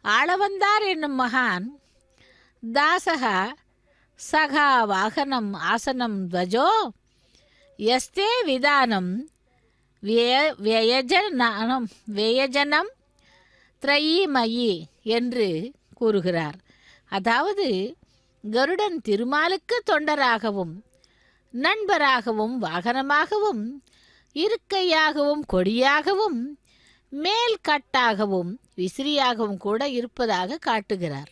ஆளவந்தார் என்னும் மகான் தாசகா சகா வாகனம் ஆசனம் துவஜோ யஸ்தே விதானம் வேயஜனம் திரையீமயி என்று கூறுகிறார். அதாவது கருடன் திருமாலுக்கு தொண்டராகவும் நண்பராகவும் வாகனமாகவும் இருக்கையாகவும் கொடியாகவும் மேல் கட்டாகவும் விசிறியாகவும் கூட இருப்பதாக காட்டுகிறார்.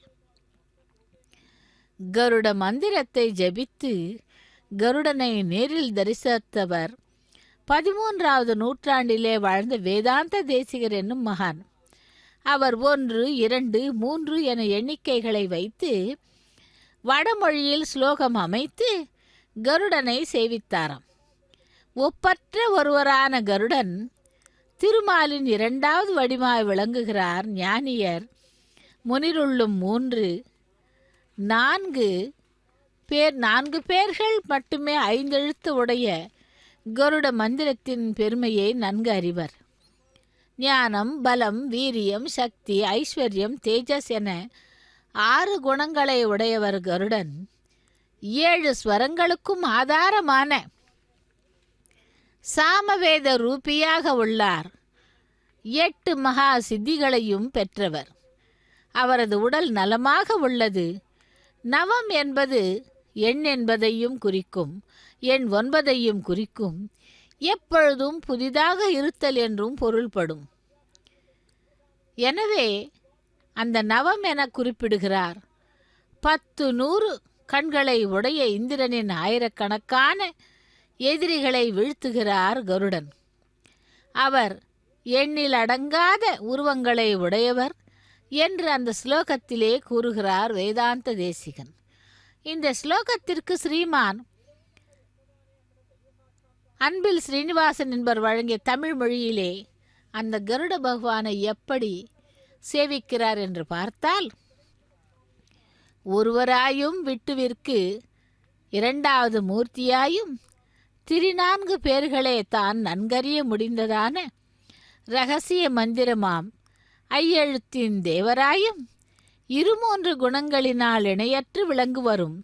கருட மந்திரத்தை ஜபித்து கருடனை நேரில் தரிசித்தவர் 13வது நூற்றாண்டிலே வாழ்ந்த வேதாந்த தேசிகர் என்னும் மகான். அவர் 1, 2, 3 என எண்ணிக்கைகளை வைத்து வடமொழியில் ஸ்லோகம் அமைத்து கருடனை சேவித்தாராம். ஒப்பற்ற ஒருவரான கருடன் திருமாலின் இரண்டாவது வடிவாய் விளங்குகிறார். ஞானியர் முனிருள்ளும் 4 பேர்கள் மட்டுமே 5 எழுத்து உடைய கருட மந்திரத்தின் பெருமையை நன்கு அறிவர். ஞானம், பலம், வீரியம், சக்தி, ஐஸ்வர்யம், தேஜஸ் என 6 குணங்களை உடையவர் கருடன். 7 ஸ்வரங்களுக்கும் ஆதாரமான சாமவேத ரூபியாக உள்ளார். 8 மகா சித்திகளையும் பெற்றவர். அவரது உடல் நலமாக உள்ளது. நவம் என்பது எண் என்பதையும் குறிக்கும், எண் 9ஐயும் குறிக்கும். எப்பொழுதும் புதிதாக இருத்தல் என்றும் பொருள்படும். எனவே அந்த நவம் என குறிப்பிடுகிறார். 10 கண்களை உடைய இந்திரனின் ஆயிரக்கணக்கான எதிரிகளை வீழ்த்துகிறார் கருடன். அவர் எண்ணில் அடங்காத உருவங்களை உடையவர் என்று அந்த ஸ்லோகத்திலே கூறுகிறார் வேதாந்த தேசிகன். இந்த ஸ்லோகத்திற்கு ஸ்ரீமான் அன்பில் ஸ்ரீனிவாசன் என்பவர் வழங்கிய தமிழ் மொழியிலே அந்த கருட பகவானை எப்படி சேவிக்கிறார் என்று பார்த்தால், ஒருவராயும் விட்டுவிற்கு 2வது மூர்த்தியாயும் 4 பேர்களே தான் நன்கறிய முடிந்ததான இரகசிய மந்திரமாம் ஐயெழுத்தின் தேவராயும் 3 குணங்களினால் இணையற்று விளங்கு வரும்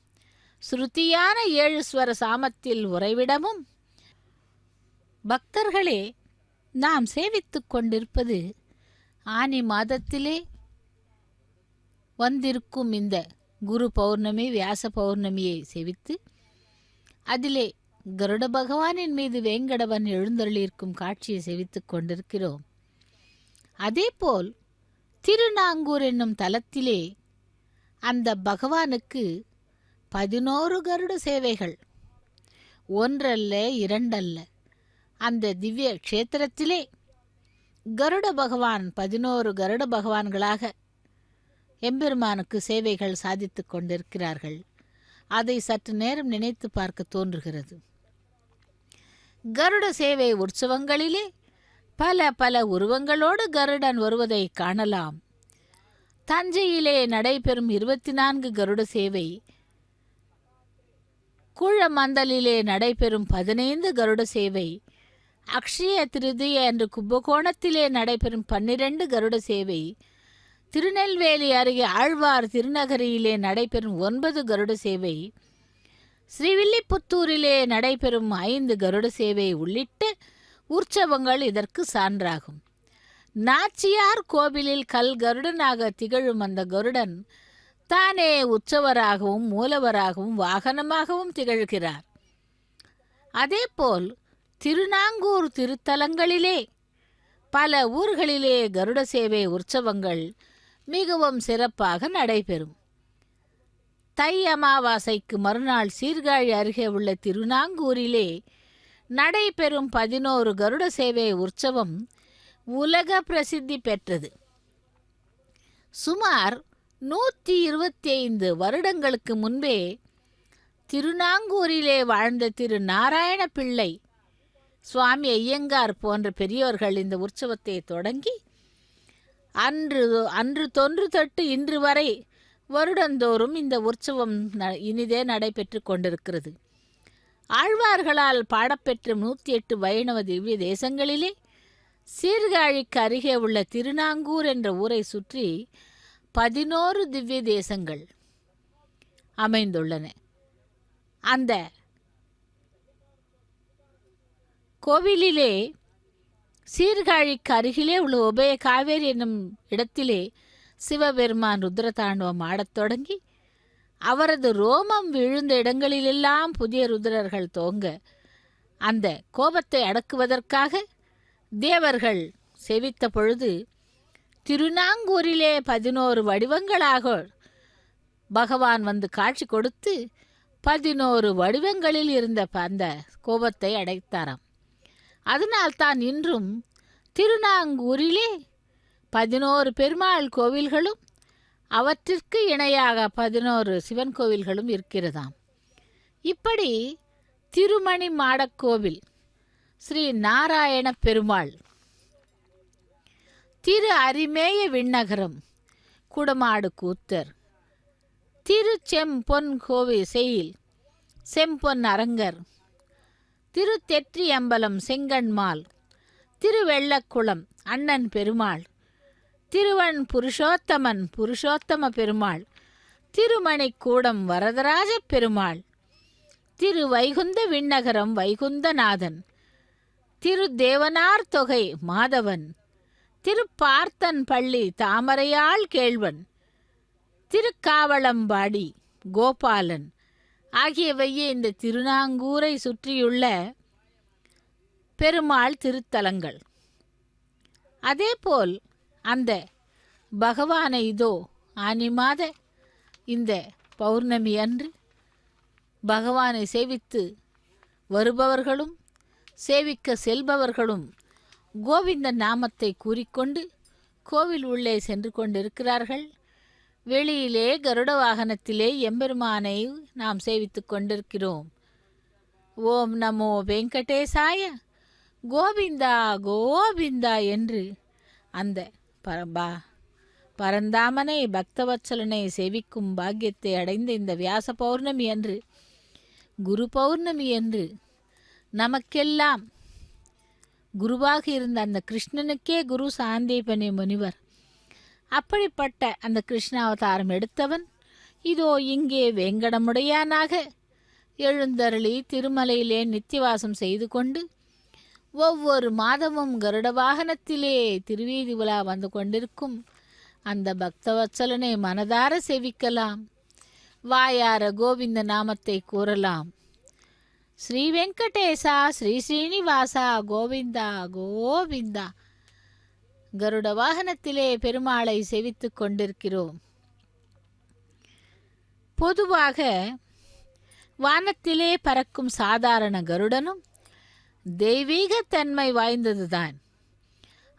ஸ்ருதியான 7 ஸ்வர சாமத்தில் உறைவிடமும். பக்தர்களே, நாம் சேவித்துக் கொண்டிருப்பது ஆனி மாதத்திலே வந்திருக்கும் இந்த குரு பௌர்ணமி, வியாச பௌர்ணமியை சேவித்து அதிலே கருட பகவானின் மீது வேங்கடவன் எழுந்தருளியிருக்கும் காட்சியை சேவித்துக் கொண்டிருக்கிறோம். அதேபோல் திருநாங்கூர் என்னும் தலத்திலே அந்த பகவானுக்கு 11 கருட சேவைகள், 1 அல்ல 2 அல்ல. அந்த திவ்ய க்ஷேத்திரத்திலே கருட பகவான் 11 கருட பகவான்களாக எம்பெருமானுக்கு சேவைகள் சாதித்து கொண்டிருக்கிறார்கள். அதை சற்று நேரம் நினைத்து பார்க்க தோன்றுகிறது. கருட சேவை உற்சவங்களிலே பல உருவங்களோடு கருடன் வருவதை காணலாம். தஞ்சையிலே நடைபெறும் 24 கருட சேவை, கூழமந்தலிலே நடைபெறும் 15 கருட சேவை, அக்ஷய திருதியை அன்று கும்பகோணத்திலே நடைபெறும் 12 கருட சேவை, திருநெல்வேலி அருகே ஆழ்வார் திருநகரியிலே நடைபெறும் 9 கருட சேவை, ஸ்ரீவில்லிபுத்தூரிலே நடைபெறும் 5 கருட சேவை உள்ளிட்ட உற்சவங்கள் இதற்கு சான்றாகும். நாச்சியார் கோவிலில் கல் கருடனாக திகழும் அந்த கருடன் தானே உற்சவராகவும் மூலவராகவும் வாகனமாகவும் திகழ்கிறார். அதேபோல் திருநாங்கூர் திருத்தலங்களிலே பல ஊர்களிலே கருட சேவை உற்சவங்கள் மிகவும் சிறப்பாக நடைபெறும். தை அமாவாசைக்கு மறுநாள் சீர்காழி அருகே உள்ள திருநாங்கூரிலே நடைபெறும் 11 கருட சேவை உற்சவம் உலக பிரசித்தி பெற்றது. சுமார் 125 வருடங்களுக்கு முன்பே திருநாங்கூரிலே வாழ்ந்த திரு நாராயண பிள்ளை, சுவாமி ஐயங்கார் போன்ற பெரியோர்கள் இந்த உற்சவத்தை தொடங்கி அன்று தொன்று தொட்டு இன்று வரை வருடந்தோறும் இந்த உற்சவம் இனிதே நடைபெற்று கொண்டிருக்கிறது. ஆழ்வார்களால் பாடப்பெற்ற 108 வைணவ திவ்ய தேசங்களிலே சீர்காழிக்கு அருகே உள்ள திருநாங்கூர் என்ற ஊரை சுற்றி 11 திவ்ய தேசங்கள் அமைந்துள்ளன. அந்த கோவிலிலே சீர்காழிக்கு அருகிலே உள்ள உபய காவேரி என்னும் இடத்திலே சிவபெருமான் ருத்ரதாண்டவம் ஆடத் தொடங்கி அவரது ரோமம் விழுந்த இடங்களிலெல்லாம் புதிய ருத்ரர்கள் தோங்க அந்த கோபத்தை அடக்குவதற்காக தேவர்கள் செவித்த பொழுது திருநாங்கூரிலே 11 வடிவங்களாக பகவான் வந்து காட்சி கொடுத்து 11 வடிவங்களில் இருந்த அந்த கோபத்தை அடைத்தாராம். அதனால்தான் இன்றும் திருநாங்கூரிலே 11 பெருமாள் கோவில்களும் அவற்றிற்கு இணையாக 11 சிவன் கோவில்களும் இருக்கிறதாம். இப்படி திருமணி மாடக்கோவில் ஸ்ரீ நாராயண பெருமாள். திரு அரிமேய விண்ணகரம் குடமாடு கூத்தர். திரு செம்பொன் கோவி செயில் செம்பொன் அரங்கர். திரு தெற்றியம்பலம் செங்கண்மால். திருவெள்ளக்குளம் அண்ணன் பெருமாள். திருவன் புருஷோத்தமன் புருஷோத்தம பெருமாள். திருமணிக்கூடம் வரதராஜ பெருமாள். திரு வைகுந்த விண்ணகரம் வைகுந்தநாதன். திரு தேவனார் தொகை மாதவன். திரு பார்த்தன் பள்ளி தாமரையாள் கேள்வன். திருக்காவளம்பாடி கோபாலன் ஆகியவையே இந்த திருநாங்கூரை சுற்றியுள்ள பெருமாள் திருத்தலங்கள். அதேபோல் அந்த பகவானை இதோ ஆனி மாத இந்த பௌர்ணமி அன்று பகவானை சேவித்து வருபவர்களும் சேவிக்க செல்பவர்களும் கோவிந்த நாமத்தை கூறிக்கொண்டு கோவில் உள்ளே சென்று கொண்டிருக்கிறார்கள். வெளியிலே கருட வாகனத்திலே எம்பெருமானை நாம் சேவித்து கொண்டிருக்கிறோம். ஓம் நமோ வெங்கடேசாய கோவிந்தா கோவிந்தா என்று அந்த பரந்தாமனை பக்தவத்சலனை சேவிக்கும் பாக்கியத்தை அடைந்த இந்த வியாச பௌர்ணமி அன்று, குரு பௌர்ணமி என்று நமக்கெல்லாம் குருவாக இருந்த அந்த கிருஷ்ணனுக்கே குரு சாந்தீபனி முனிவர், அப்படிப்பட்ட அந்த கிருஷ்ணாவதாரம் எடுத்தவன் இதோ இங்கே வேங்கடமுடையானாக எழுந்தருளி திருமலையிலே நித்தியவாசம் செய்து கொண்டு ஒவ்வொரு மாதமும் கருட வாகனத்திலே திருவீதி உலா வந்து கொண்டிருக்கும் அந்த பக்தவத்சலனை மனதார சேவிக்கலாம். வாயார கோவிந்த நாமத்தை கூறலாம். ஸ்ரீ வெங்கடேசா ஸ்ரீ ஸ்ரீனிவாசா கோவிந்தா கோவிந்தா. கருட வாகனத்திலே பெருமாளை சேவித்து கொண்டிருக்கிறோம். பொதுவாக வானத்திலே பறக்கும் சாதாரண கருடனும் தெய்வீக தன்மை வாய்ந்ததுதான்.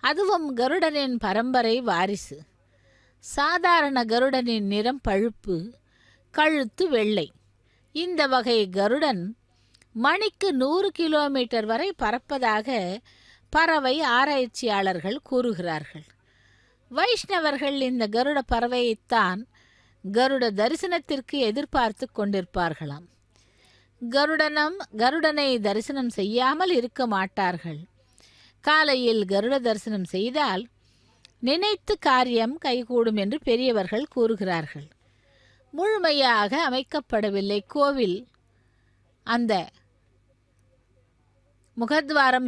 அதுவும் கருடனின் பரம்பரை வாரிசு. சாதாரண கருடனின் நிறம் பழுப்பு, கழுத்து வெள்ளை. இந்த வகை கருடன் மணிக்கு 100 கிலோமீட்டர் வரை பறப்பதாக பறவை ஆராய்ச்சியாளர்கள் கூறுகிறார்கள். வைஷ்ணவர்கள் இந்த கருட பறவையைத்தான் கருட தரிசனத்திற்கு எதிர்பார்த்து கொண்டிருப்பார்களாம். கருடனை தரிசனம் செய்யாமல் இருக்க மாட்டார்கள். காலையில் கருட தரிசனம் செய்தால் நினைத்து காரியம் கைகூடும் என்று பெரியவர்கள் கூறுகிறார்கள். முழுமையாக அமைக்கப்படவில்லை கோவில். அந்த முகத்வாரம்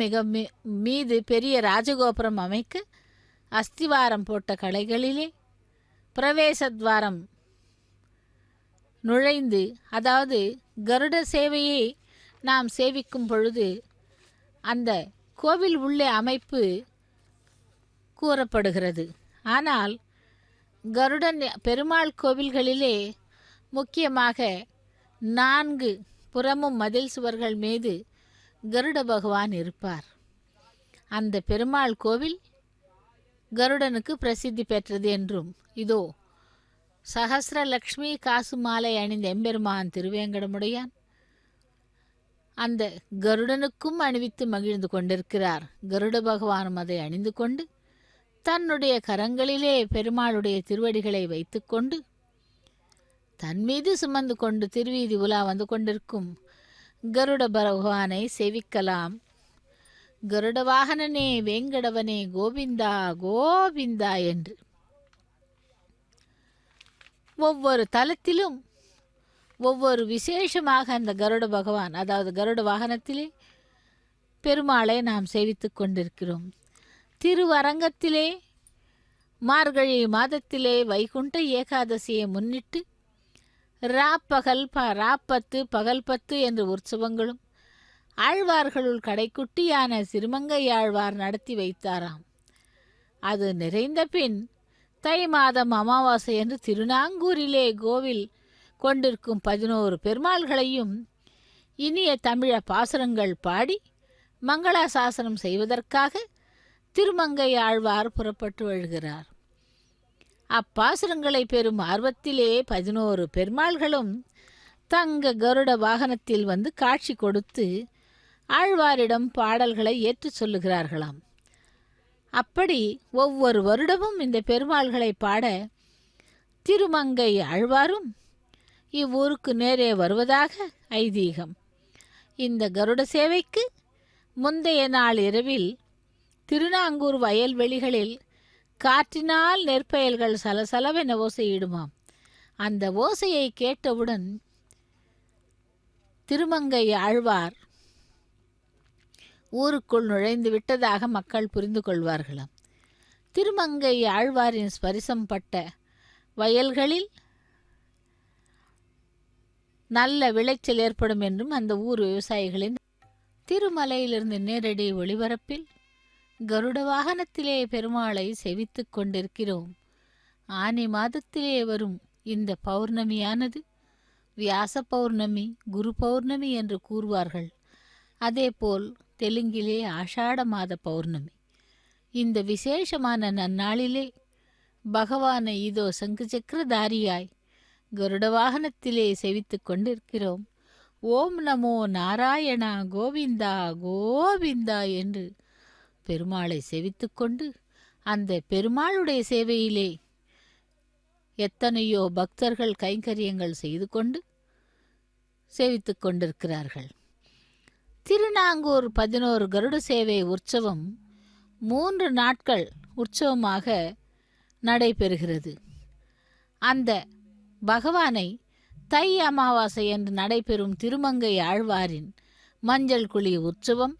மீது பெரிய ராஜகோபுரம் அமைக்க அஸ்திவாரம் போட்ட கலைகளிலே பிரவேசத்வாரம் நுழைந்து, அதாவது கருட சேவையை நாம் சேவிக்கும் பொழுது அந்த கோவில் உள்ளே அமைப்பு கூறப்படுகிறது. ஆனால் கருடன் பெருமாள் கோவில்களிலே முக்கியமாக 4 புறமும் மதில் சுவர்கள் மீது கருட பகவான் இருப்பார். அந்த பெருமாள் கோவில் கருடனுக்கு பிரசித்தி பெற்றது என்றும், இதோ சஹஸ்ரலக்ஷ்மி காசு மாலை அணிந்த எம்பெருமான் திருவேங்கடமுடையான் அந்த கருடனுக்கும் அணிவித்து மகிழ்ந்து கொண்டிருக்கிறார். கருட பகவானும் அதை அணிந்து கொண்டு தன்னுடைய கரங்களிலே பெருமாளுடைய திருவடிகளை வைத்துக்கொண்டு தன் மீது சுமந்து கொண்டு திருவீதி உலா வந்து கொண்டிருக்கும் கருட பகவானை சேவிக்கலாம். கருட வாகனனே வேங்கடவனே கோவிந்தா கோவிந்தா என்று ஒவ்வொரு தலத்திலும் ஒவ்வொரு விசேஷமாக அந்த கருட பகவான், அதாவது கருட வாகனத்திலே பெருமாளை நாம் சேவித்து கொண்டிருக்கிறோம். திருவரங்கத்திலே மார்கழி மாதத்திலே வைகுண்ட ஏகாதசியை முன்னிட்டு ராப்பத்து பகல் 10 என்ற உற்சவங்களும் ஆழ்வார்களுள் கடைக்குட்டியான சிறுமங்கை ஆழ்வார் நடத்தி வைத்தாராம். அது நிறைந்த பின் தை மாதம் அமாவாசை என்று திருநாங்கூரிலே கோவில் கொண்டிருக்கும் 11 பெருமாள்களையும் இனிய தமிழ பாசுரங்கள் பாடி மங்களாசாசனம் செய்வதற்காக திருமங்கை ஆழ்வார் புறப்பட்டு வருகிறார். அப்பாசுரங்களை பெறும் ஆர்வத்திலே 11 பெருமாள்களும் தங்க கருட வாகனத்தில் வந்து காட்சி கொடுத்து ஆழ்வாரிடம் பாடல்களை ஏற்றுச் சொல்லுகிறார்களாம். அப்படி ஒவ்வொரு வருடமும் இந்த பெருமாள்களை பாட திருமங்கை ஆழ்வாரும் இவ்வூருக்கு நேரே வருவதாக ஐதீகம். இந்த கருட சேவைக்கு முந்தைய நாள் இரவில் திருநாங்கூர் வயல்வெளிகளில் காற்றினால் நெற்பயல்கள் சலசலவென ஓசையிடுமாம். அந்த ஓசையை கேட்டவுடன் திருமங்கை ஆழ்வார் ஊருக்குள் நுழைந்து விட்டதாக மக்கள் புரிந்து கொள்வார்களாம். திருமங்கை ஆழ்வாரின் ஸ்பரிசம் பட்ட வயல்களில் நல்ல விளைச்சல் ஏற்படும் என்றும் அந்த ஊர் விவசாயிகளின் திருமலையிலிருந்து நேரடி ஒளிபரப்பில் கருட வாகனத்திலே பெருமாளை செவித்துக் கொண்டிருக்கிறோம். ஆனி மாதத்திலே வரும் இந்த பௌர்ணமியானது வியாச பௌர்ணமி, குரு பௌர்ணமி என்று கூறுவார்கள். அதேபோல் தெலுங்கிலே ஆஷாட மாத பௌர்ணமி. இந்த விசேஷமான நன்னாளிலே பகவானை இதோ சங்கு சக்கரதாரியாய் கருட வாகனத்திலே செவித்து கொண்டிருக்கிறோம். ஓம் நமோ நாராயணா கோவிந்தா கோவிந்தா என்று பெருமாளை செவித்து கொண்டு அந்த பெருமாளுடைய சேவையிலே எத்தனையோ பக்தர்கள் கைங்கரியங்கள் செய்து கொண்டு சேவித்து கொண்டிருக்கிறார்கள். திருநாங்கூர் 11 கருட சேவை உற்சவம் 3 நாட்கள் உற்சவமாக நடைபெறுகிறது. அந்த பகவானை தை அமாவாசை என்று நடைபெறும் திருமங்கை ஆழ்வாரின் மஞ்சள் குழி உற்சவம்,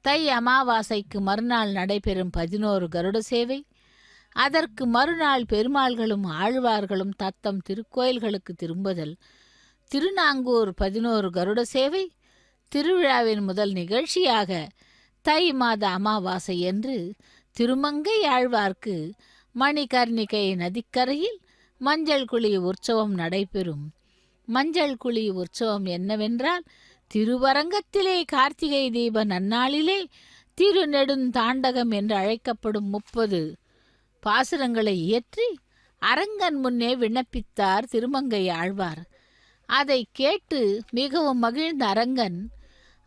தை அமாவாசைக்கு மறுநாள் நடைபெறும் 11 கருட சேவை, அதற்கு மறுநாள் பெருமாள்களும் ஆழ்வார்களும் தத்தம் திருக்கோயில்களுக்கு திரும்புதல், திருநாங்கூர் 11 கருட சேவை திருவிழாவின் முதல் நிகழ்ச்சியாக தை மாத அமாவாசை என்று திருமங்கை ஆழ்வார்க்கு மணிகர்ணிகை நதிக்கரையில் மஞ்சள் குழி உற்சவம் நடைபெறும். மஞ்சள் குழி உற்சவம் என்னவென்றால், திருவரங்கத்திலே கார்த்திகை தீப நன்னாளிலே திருநெடுந்தாண்டகம் என்று அழைக்கப்படும் 30 பாசுரங்களை இயற்றி அரங்கன் முன்னே விண்ணப்பித்தார் திருமங்கை ஆழ்வார். அதை கேட்டு மிகவும் மகிழ்ந்த அரங்கன்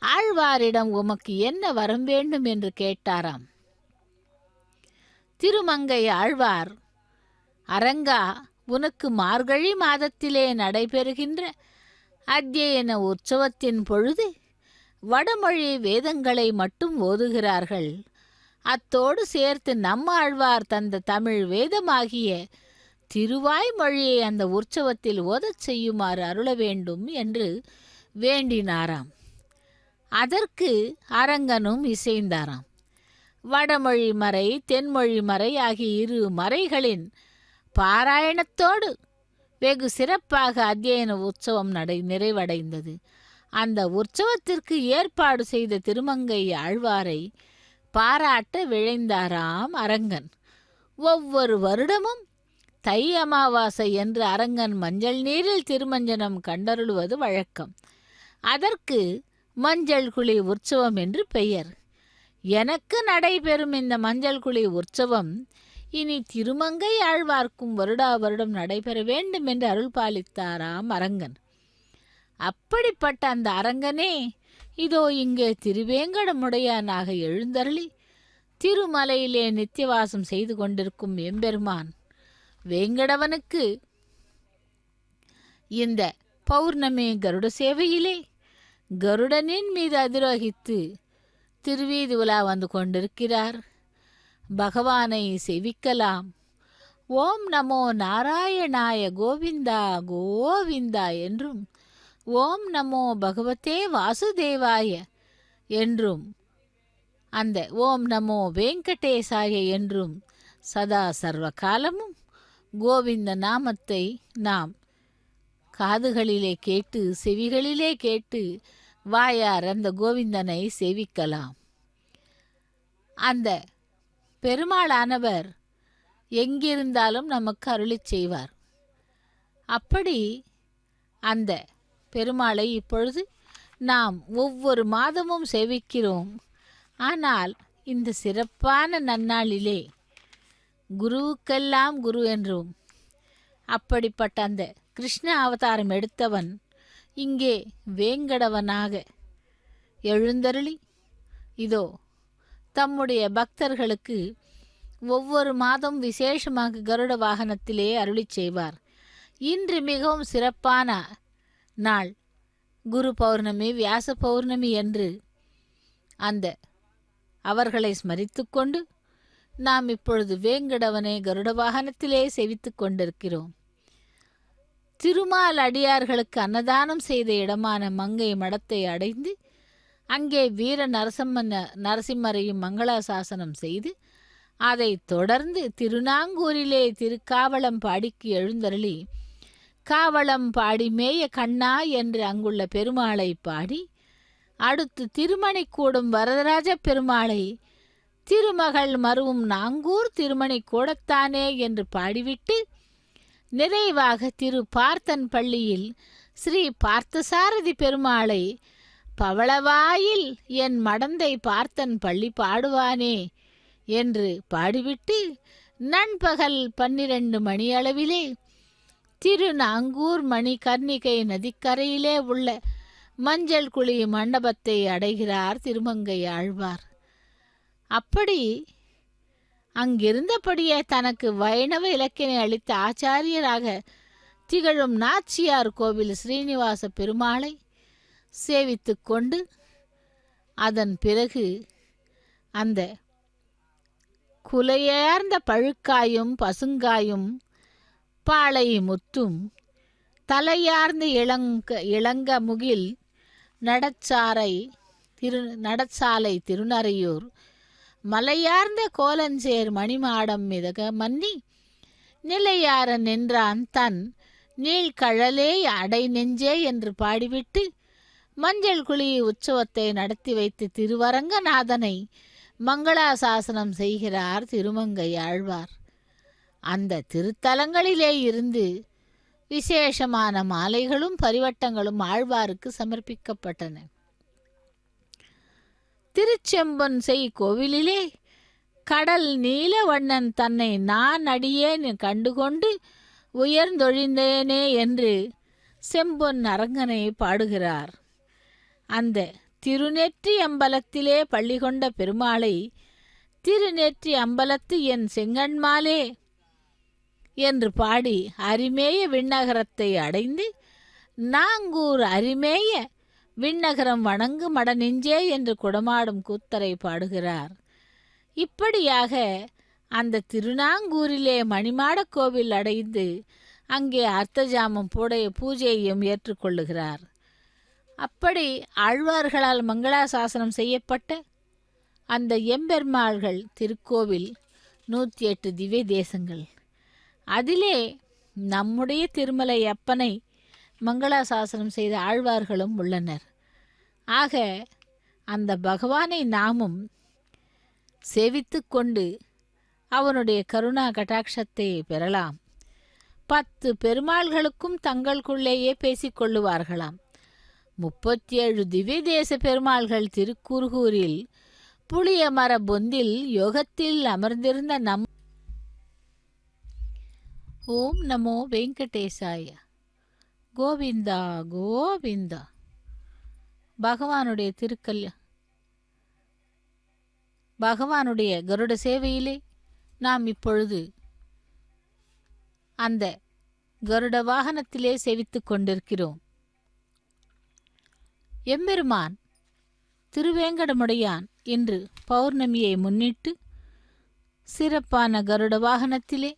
ஆழ்வாரிடம் உமக்கு என்ன வரம் வேண்டும் என்று கேட்டாராம். திருமங்கை ஆழ்வார், அரங்கா, உனக்கு மார்கழி மாதத்திலே நடைபெறுகின்ற அத்தியன உற்சவத்தின் பொழுது வடமொழி வேதங்களை மட்டும் ஓதுகிறார்கள். அத்தோடு சேர்த்து நம்மாழ்வார் தந்த தமிழ் வேதமாகிய திருவாய்மொழியை அந்த உற்சவத்தில் ஓதச் செய்யுமாறு அருள வேண்டும் என்று வேண்டினாராம். அதற்கு அரங்கனும் இசைந்தாராம். வடமொழி மறை, தென்மொழி மறை ஆகிய 2 மறைகளின் பாராயணத்தோடு வெகு சிறப்பாக அத்தியன உற்சவம் நிறைவடைந்தது. அந்த உற்சவத்திற்கு ஏற்பாடு செய்த திருமங்கை ஆழ்வாரை பாராட்ட விழைந்தாராம் அரங்கன். ஒவ்வொரு வருடமும் தை அமாவாசை என்று அரங்கன் மஞ்சள் நீரில் திருமஞ்சனம் கண்டருளுவது வழக்கம். அதற்கு மஞ்சள் குழி உற்சவம் என்று பெயர். எனக்கு நடைபெறும் இந்த மஞ்சள் குழி உற்சவம் இனி திருமங்கை ஆழ்வார்க்கும் வருடா வருடம் நடைபெற வேண்டும் என்று அருள் பாலித்தாராம் அரங்கன். அப்படிப்பட்ட அந்த அரங்கனே இதோ இங்கே திருவேங்கடமுடையானாக எழுந்தருளி திருமலையிலே நித்தியவாசம் செய்து கொண்டிருக்கும் எம்பெருமான் வேங்கடவனுக்கு இந்த பௌர்ணமி கருட சேவையிலே கருடனின் மீது அதிரோகித்து திருவீதி உலா வந்து கொண்டிருக்கிறார். பகவானை செவிக்கலாம். ஓம் நமோ நாராயணாய கோவிந்தா கோவிந்தா என்றும், ஓம் நமோ பகவதே வாசுதேவாய என்றும், அந்த ஓம் நமோ வெங்கடேசாய என்றும் சதா சர்வ காலமும் கோவிந்த நாமத்தை நாம் காதுகளிலே கேட்டு செவிகளிலே கேட்டு வாயார் அந்த கோவிந்தனை சேவிக்கலாம். அந்த பெருமாளானவர் எங்கிருந்தாலும் நமக்கு அருளிச் செய்வார். அப்படி அந்த பெருமாளை இப்பொழுது நாம் ஒவ்வொரு மாதமும் சேவிக்கிறோம். ஆனால் இந்த சிறப்பான நன்னாளிலே குருவுக்கெல்லாம் குரு என்றும், அப்படிப்பட்ட அந்த கிருஷ்ண அவதாரம் எடுத்தவன் இங்கே வேங்கடவனாக எழுந்தருளி இதோ தம்முடைய பக்தர்களுக்கு ஒவ்வொரு மாதம் விசேஷமாக கருட வாகனத்திலே அருளிச் செய்வார். இன்று மிகவும் சிறப்பான நாள், குரு பௌர்ணமி, வியாச பௌர்ணமி என்று அந்த அவர்களை ஸ்மரித்து கொண்டு நாம் இப்பொழுது வேங்கடவனை கருட வாகனத்திலே செவித்து கொண்டிருக்கிறோம். திருமால் அடியார்களுக்கு அன்னதானம் செய்த இடமான மங்கை மடத்தை அடைந்து அங்கே வீர நரசிம்மரையும் மங்களாசாசனம் செய்து அதைத் தொடர்ந்து திருநாங்கூரிலே திருக்காவலம் பாடிக்கு எழுந்தருளி காவலம் பாடி மேய கண்ணா என்று அங்குள்ள பெருமாளை பாடி அடுத்து திருமணிக்கூடும் வரதராஜ பெருமாளை திருமகள் மருவும் நாங்கூர் திருமணி கூடத்தானே என்று பாடிவிட்டு நிறைவாக திரு பார்த்தன் பள்ளியில் ஸ்ரீ பார்த்தசாரதி பெருமாளை பவளவாயில் என் மடந்தை பார்த்தன் பள்ளி பாடுவானே என்று பாடிவிட்டு நண்பகல் 12 மணியளவிலே திருநாங்கூர் மணிகர்ணிகை நதிக்கரையிலே உள்ள மஞ்சள் குழி மண்டபத்தை அடைகிறார் திருமங்கை ஆழ்வார். அப்படி அங்கிருந்தபடியே தனக்கு வைணவ இலக்கினை அளித்த ஆச்சாரியராக திகழும் நாச்சியார் கோவில் ஸ்ரீனிவாச பெருமாளை சேவித்து கொண்டு அதன் பிறகு அந்த குலையார்ந்த பழுக்காயும் பசுங்காயும் பாளை முத்தும் தலையார்ந்த இளங்க முகில் நடச்சாலை திருநறையூர் மலையார்ந்த கோலஞ்சேர் மணிமாடம் மிதக மன்னி நிலையார நின்றான் தன் நீழ்கழலே அடை நெஞ்சே என்று பாடிவிட்டு மஞ்சள் குழி உற்சவத்தை நடத்தி வைத்து திருவரங்கநாதனை மங்களாசாசனம் செய்கிறார் திருமங்கை ஆழ்வார். அந்த திருத்தலங்களிலே இருந்து விசேஷமான மாலைகளும் பரிவட்டங்களும் ஆழ்வாருக்கு சமர்ப்பிக்கப்பட்டன. திருச்செம்பொன் செய் கோவிலிலே கடல் நீலவண்ணன் தன்னை நான் அடியேன் கண்டுகொண்டு உயர்ந்தொழிந்தேனே என்று செம்பொன் அரங்கனை பாடுகிறார். அந்த திருநெற்றி அம்பலத்திலே பள்ளி கொண்ட பெருமாளை திருநெற்றி அம்பலத்து என் செங்கண்மாலே என்று பாடி அரிமேய விண்ணகரத்தை அடைந்து நாங்கூர் அரிமேய விண்ணகரம் வணங்கு மடநெஞ்சே என்று குடமாடும் கூத்தரை பாடுகிறார். இப்படியாக அந்த திருநாங்கூரிலே மணிமாடக் கோவில் அடைந்து அங்கே அர்த்தஜாமம் பூஜையையும் ஏற்றுக்கொள்ளுகிறார். அப்படி ஆழ்வார்களால் மங்களாசாசனம் செய்யப்பட்ட அந்த எம்பெருமாள்கள் திருக்கோவில் 108 திவ்ய தேசங்கள். அதிலே நம்முடைய திருமலை அப்பனை மங்களாசாசனம் செய்த ஆழ்வார்களும் உள்ளனர். ஆக அந்த பகவானை நாமும் சேவித்து கொண்டு அவனுடைய கருணா கட்டாட்சத்தை பெறலாம். 10 பெருமாள்களுக்கும் தங்களுக்குள்ளேயே பேசிக்கொள்ளுவார்களாம். 37 திவ்ய தேச பெருமாள்கள் திருக்குறுகூரில் புளிய மர பொந்தில் யோகத்தில் அமர்ந்திருந்த ஓம் நமோ வெங்கடேசாய. கோவிந்தா கோவிந்தா. பகவானுடைய கருட சேவையிலே நாம் இப்பொழுது அந்த கருட வாகனத்திலே சேவித்துக் கொண்டிருக்கிறோம். எம்பெருமான் திருவேங்கடமுடையான் இன்று பௌர்ணமியை முன்னிட்டு சிறப்பான கருட வாகனத்திலே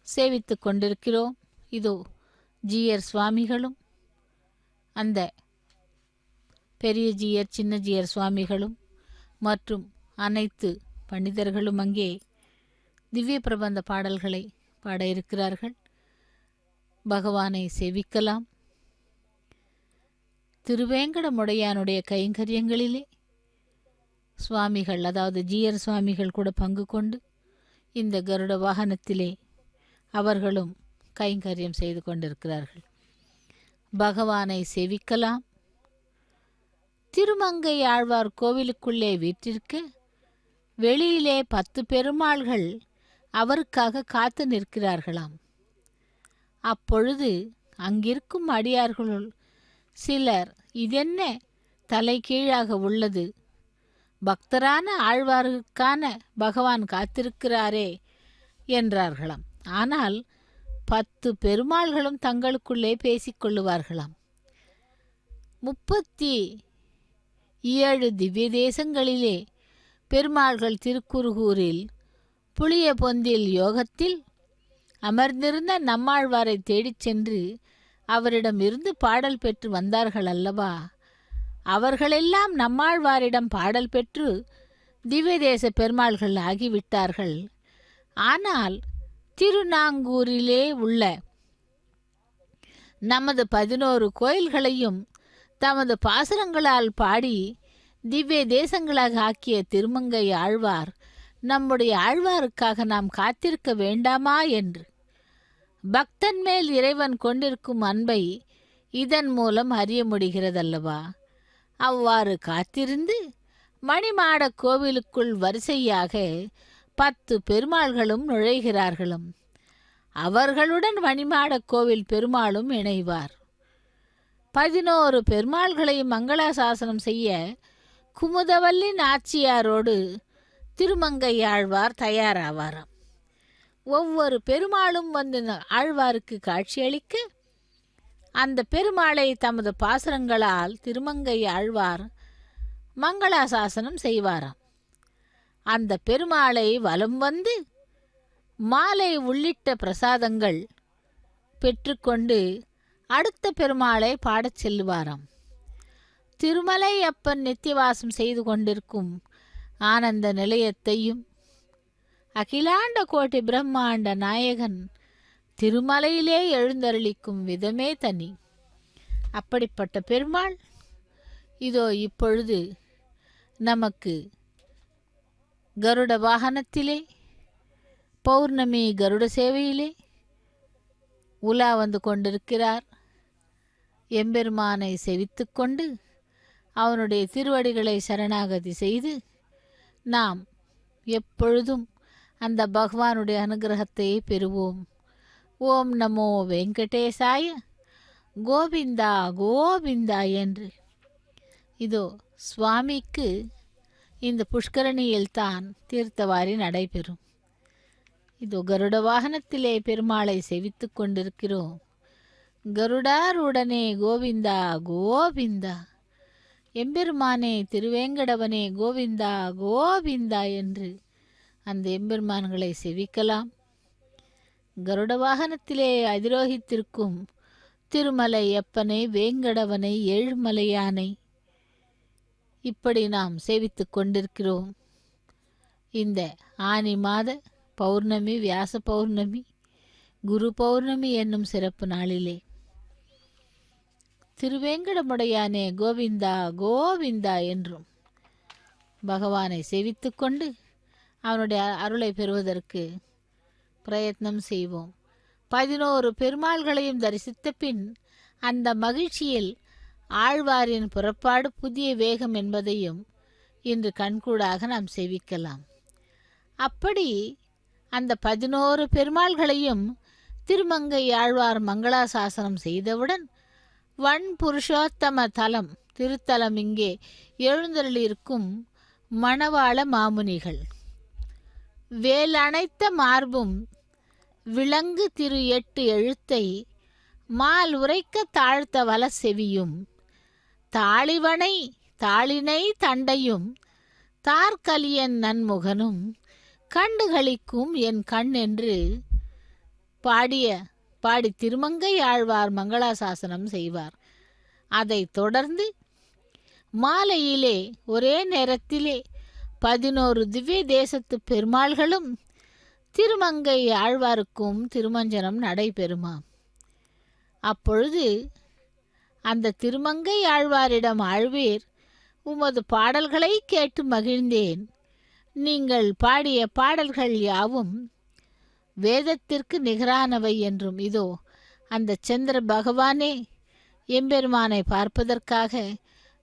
சேவித்துக் கொண்டிருக்கிறோம். இதோ ஜீயர் சுவாமிகளும் அந்த பெரிய ஜீயர் சின்ன ஜீயர் சுவாமிகளும் மற்றும் அனைத்து பண்டிதர்களும் அங்கே திவ்ய பிரபந்த பாடல்களை பாட இருக்கிறார்கள். பகவானை சேவிக்கலாம். திருவேங்கடமுடையானுடைய கைங்கரியங்களிலே சுவாமிகள், அதாவது ஜீயர் சுவாமிகள் கூட பங்கு கொண்டு இந்த கருட வாகனத்திலே அவர்களும் கைங்கரியம் செய்து கொண்டிருக்கிறார்கள். பகவானை சேவிக்கலாம். திருமங்கை ஆழ்வார் கோவிலுக்குள்ளே வீற்றிருக்க வெளியிலே 10 பெருமாள்கள் அவருக்காக காத்து நிற்கிறார்களாம். அப்பொழுது அங்கிருக்கும் அடியார்களுள் சிலர், இதென்ன தலை கீழாக உள்ளது. பக்தரான ஆழ்வாருக்கான பகவான் காத்திருக்கிறாரே என்றார்களாம். ஆனால் 10 பெருமாள்களும் தங்களுக்குள்ளே பேசிக்கொள்ளுவார்களாம். 37 திவ்ய தேசங்களிலே பெருமாள்கள் திருக்குறுகூரில் புளிய பொந்தில் யோகத்தில் அமர்ந்திருந்த நம்மாழ்வாரை தேடிச் சென்று அவரிடமிருந்து பாடல் பெற்று வந்தார்கள் அல்லவா? அவர்களெல்லாம் நம்மாழ்வாரிடம் பாடல் பெற்று திவ்ய தேச பெருமாள்கள் ஆகிவிட்டார்கள். ஆனால் திருநாங்கூரிலே உள்ள நமது 11 கோயில்களையும் தமது பாசுரங்களால் பாடி திவ்ய தேசங்களாக ஆக்கிய திருமங்கை ஆழ்வார் நம்முடைய ஆழ்வாருக்காக நாம் காத்திருக்க வேண்டாமா என்று பக்தன் மேல் இறைவன் கொண்டிருக்கும் அன்பை இதன் மூலம் அறிய முடிகிறதல்லவா? அவ்வாறு காத்திருந்து மணிமாட கோவிலுக்குள் வரிசையாக 10 பெருமாள்களும் நுழைகிறார்களும். அவர்களுடன் மணிமாட கோவில் பெருமாளும் இணைவார். 11 பெருமாள்களையும் மங்களாசாசனம் செய்ய குமுதவல்லி நாச்சியாரோடு திருமங்கையாழ்வார் தயாராவாராம். ஒவ்வொரு பெருமாளும் வந்து ஆழ்வாருக்கு காட்சியளிக்க அந்த பெருமாளை தமது பாசுரங்களால் திருமங்கை ஆழ்வார் மங்களாசாசனம் செய்வாராம். அந்த பெருமாளை வலம் வந்து மாலை உள்ளிட்ட பிரசாதங்கள் பெற்றுக்கொண்டு அடுத்த பெருமாளை பாடச் செல்லுவாராம். திருமலை அப்பன் நித்தியவாசம் செய்து கொண்டிருக்கும் ஆனந்த நிலையத்தையும் அகிலாண்ட கோட்டி பிரம்மாண்ட நாயகன் திருமலையிலே எழுந்தருளிக்கும் விதமே தனி. அப்படிப்பட்ட பெருமாள் இதோ இப்பொழுது நமக்கு கருட வாகனத்திலே பௌர்ணமி கருட சேவையிலே உலா வந்து கொண்டிருக்கிறார். எம்பெருமானை செவித்து கொண்டு அவனுடைய திருவடிகளை சரணாகதி செய்து நாம் எப்பொழுதும் அந்த பகவானுடைய அனுகிரகத்தை பெறுவோம். ஓம் நமோ வெங்கடேசாய கோவிந்தா கோவிந்தா என்று. இதோ சுவாமிக்கு இந்த புஷ்கரணியில்தான் தீர்த்தவாரி நடைபெறும். இதோ கருட வாகனத்திலே பெருமாளை செவித்து கொண்டிருக்கிறோம். கருடாருடனே கோவிந்தா கோவிந்தா, எம்பெருமானே திருவேங்கடவனே கோவிந்தா கோவிந்தா என்று அந்த எம்பெருமான்களை செவிக்கலாம். கருட வாகனத்திலே அதிரோகித்திருக்கும் திருமலை அப்பனை, வேங்கடவனை, ஏழுமலையானை இப்படி நாம் சேவித்து கொண்டிருக்கிறோம். இந்த ஆனி மாத பௌர்ணமி, வியாச பௌர்ணமி, குரு பௌர்ணமி என்னும் சிறப்பு நாளிலே திருவேங்கடமுடையானே கோவிந்தா கோவிந்தா என்றும் பகவானை சேவித்து கொண்டு அவனுடைய அருளை பெறுவதற்கு பிரயத்னம் செய்வோம். 11 பெருமாள்களையும் தரிசித்த பின் அந்த மகிழ்ச்சியில் ஆழ்வாரின் புறப்பாடு புதிய வேகம் என்பதையும் இன்று கண்கூடாக நாம் சேவிக்கலாம். அப்படி அந்த 11 பெருமாள்களையும் திருமங்கை ஆழ்வார் மங்களாசாசனம் செய்தவுடன் வன் புருஷோத்தம தலம் திருத்தலம் இங்கே எழுந்தருளியிருக்கும் மணவாள மாமுனிகள் வேலணைத்த மார்பும் விலங்கு திரு 8 எழுத்தை மால் உரைக்க தாழ்த்த வல செவியும் தாளிவனை தாளினை தண்டையும் தார்கலியன் நன்முகனும் கண்டுகளிக்கும் என் கண் என்று பாடி திருமங்கை ஆழ்வார் மங்களாசாசனம் செய்வார். அதைத் தொடர்ந்து மாலையிலே ஒரே நேரத்திலே 11 திவ்ய தேசத்து பெருமாள்களும் திருமங்கை ஆழ்வாருக்கும் திருமஞ்சனம் நடைபெறுமாம். அப்பொழுது அந்த திருமங்கை ஆழ்வாரிடம் ஆழ்வீர், உமது பாடல்களை கேட்டு மகிழ்ந்தேன். நீங்கள் பாடிய பாடல்கள் யாவும் வேதத்திற்கு நிகரானவை என்றும், இதோ அந்த சந்திர பகவானே எம்பெருமானை பார்ப்பதற்காக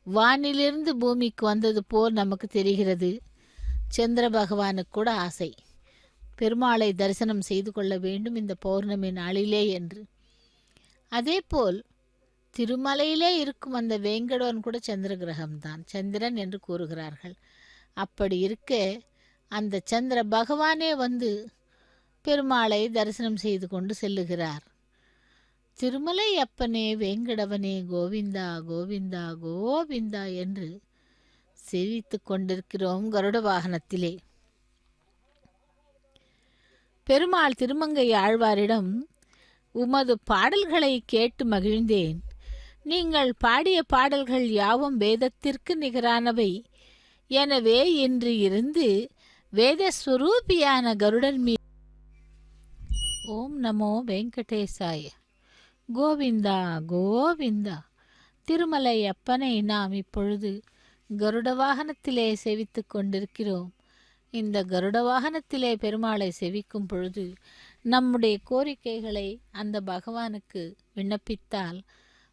வானிலிருந்து பூமிக்கு வந்தது போல் நமக்கு தெரிகிறது. சந்திர பகவானுக்கு கூட ஆசை பெருமாளை தரிசனம் செய்து கொள்ள வேண்டும் இந்த பௌர்ணமி நாளிலே என்று. அதேபோல் திருமலையிலே இருக்கும் அந்த வேங்கடவன் கூட சந்திர கிரகம்தான், சந்திரன் என்று கூறுகிறார்கள். அப்படி இருக்க அந்த சந்திர பகவானே வந்து பெருமாளை தரிசனம் செய்து கொண்டு செல்லுகிறார். திருமலை அப்பனே வேங்கடவனே கோவிந்தா கோவிந்தா கோவிந்தா என்று சேவித்து கொண்டிருக்கிறோம் கருட வாகனத்திலே. பெருமாள் திருமங்கை ஆழ்வாரிடம், உமது பாடல்களை கேட்டு மகிழ்ந்தேன். நீங்கள் பாடிய பாடல்கள் யாவும் வேதத்திற்கு நிகரானவை. எனவே இன்று இருந்து வேதஸ்வரூபியான கருடன் மீது ஓம் நமோ வெங்கடேசாய. கோவிந்தா கோவிந்தா. திருமலை அப்பனை நாம் இப்பொழுது கருட வாகனத்திலே செவித்து கொண்டிருக்கிறோம். இந்த கருட வாகனத்திலே பெருமாளை செவிக்கும் பொழுது நம்முடைய கோரிக்கைகளை அந்த பகவானுக்கு விண்ணப்பித்தால்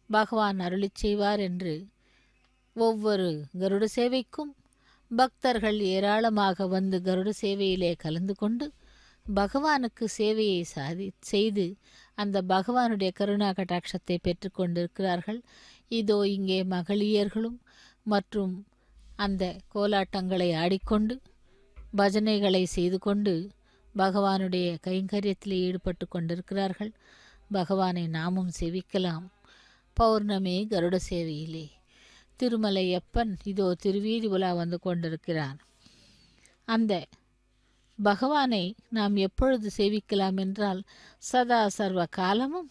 பகவான் அருளிச் செய்வார் என்று ஒவ்வொரு கருட சேவைக்கும் பக்தர்கள் ஏராளமாக வந்து கருட சேவையிலே கலந்து கொண்டு பகவானுக்கு சேவையை செய்து அந்த பகவானுடைய கருணா கட்டாட்சத்தை பெற்றுக்கொண்டிருக்கிறார்கள். இதோ இங்கே மகளியர்களும் மற்றும் அந்த கோலாட்டங்களை ஆடிக்கொண்டு பஜனைகளை செய்து கொண்டு பகவானுடைய கைங்கரியத்தில் ஈடுபட்டு கொண்டிருக்கிறார்கள். பகவானை நாமும் சேவிக்கலாம். பௌர்ணமி கருட சேவையிலே திருமலையப்பன் இதோ திருவீதி உலா வந்து கொண்டிருக்கிறான். அந்த பகவானை நாம் எப்பொழுது சேவிக்கலாம் என்றால் சதா சர்வ காலமும்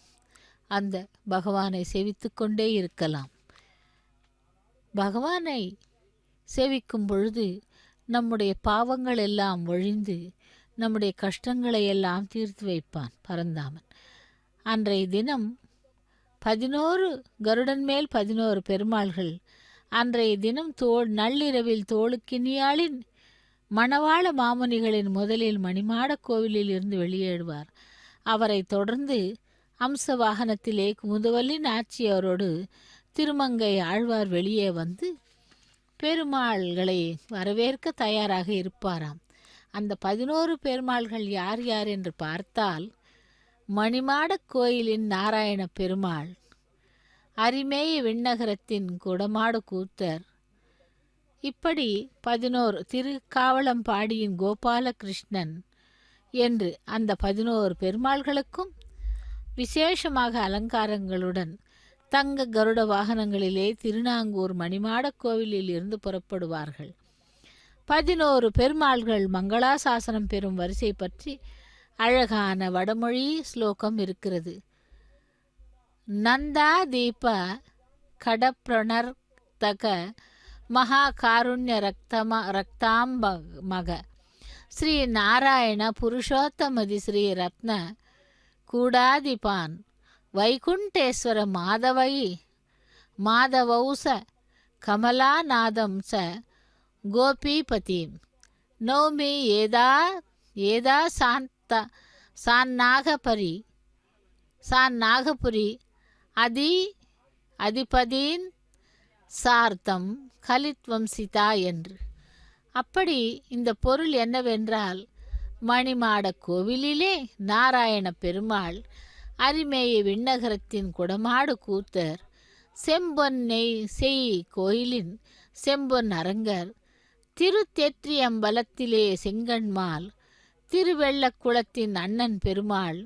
அந்த பகவானை சேவித்து கொண்டே இருக்கலாம். பகவானை சேவிக்கும் பொழுது நம்முடைய பாவங்கள் எல்லாம் ஒழிந்து நம்முடைய கஷ்டங்களை எல்லாம் தீர்த்து வைப்பான் பரந்தாமன். அன்றைய தினம் 11 கருடன் மேல் 11 பெருமாள்கள் அன்றைய தினம் நள்ளிரவில் தோளுக்கினியாளின் மணவாள மாமுனிகளின் முதலில் மணிமாட கோவிலில் இருந்து வெளியேறுவார். அவரை தொடர்ந்து அம்ச வாகனத்திலே குமுதவல்லி நாச்சியாரோடு திருமங்கை ஆழ்வார் வெளியே வந்து பெருமாள்களை வரவேற்க தயாராக இருப்பாராம். அந்த 11 பெருமாள்கள் யார் யார் என்று பார்த்தால், மணிமாடக் கோயிலின் நாராயண பெருமாள், அரிமேய விண்ணகரத்தின் குடமாடு கூத்தர், இப்படி 11 திருக்காவளம்பாடியின் கோபாலகிருஷ்ணன் என்று அந்த 11 பெருமாள்களுக்கும் விசேஷமாக அலங்காரங்களுடன் தங்க கருட வாகனங்களிலே திருநாங்கூர் மணிமாடக் கோவிலில் இருந்து புறப்படுவார்கள். 11 பெருமாள்கள் மங்களாசாசனம் பெறும் வரிசை பற்றி அழகான வடமொழி ஸ்லோகம் இருக்கிறது. நந்தா தீப கடப்ரணர்தக மகா காருண்ய ரக்தாம்பமக ஸ்ரீ நாராயண புருஷோத்தமதி ஸ்ரீ ரத்ன கூடாதிபான் வைகுண்டேஸ்வர மாதவௌச கமலாநாதம் ச கோபீபதிம் நௌமி ஏதா சான்னாகபுரி அதிபதீன் சார்த்தம் கலித்வம் சிதா என்று. அப்படி இந்த பொருள் என்னவென்றால், மணிமாட கோவிலிலே நாராயண பெருமாள், அரிமேய விண்ணகரத்தின் குடமாடு கூத்தர், செம்பொன்னை செய் கோயிலின் செம்பொன் அரங்கர், திருத்தெற்றியம்பலத்திலே செங்கண்மால், திருவெள்ளக்குளத்தின் அண்ணன் பெருமாள்,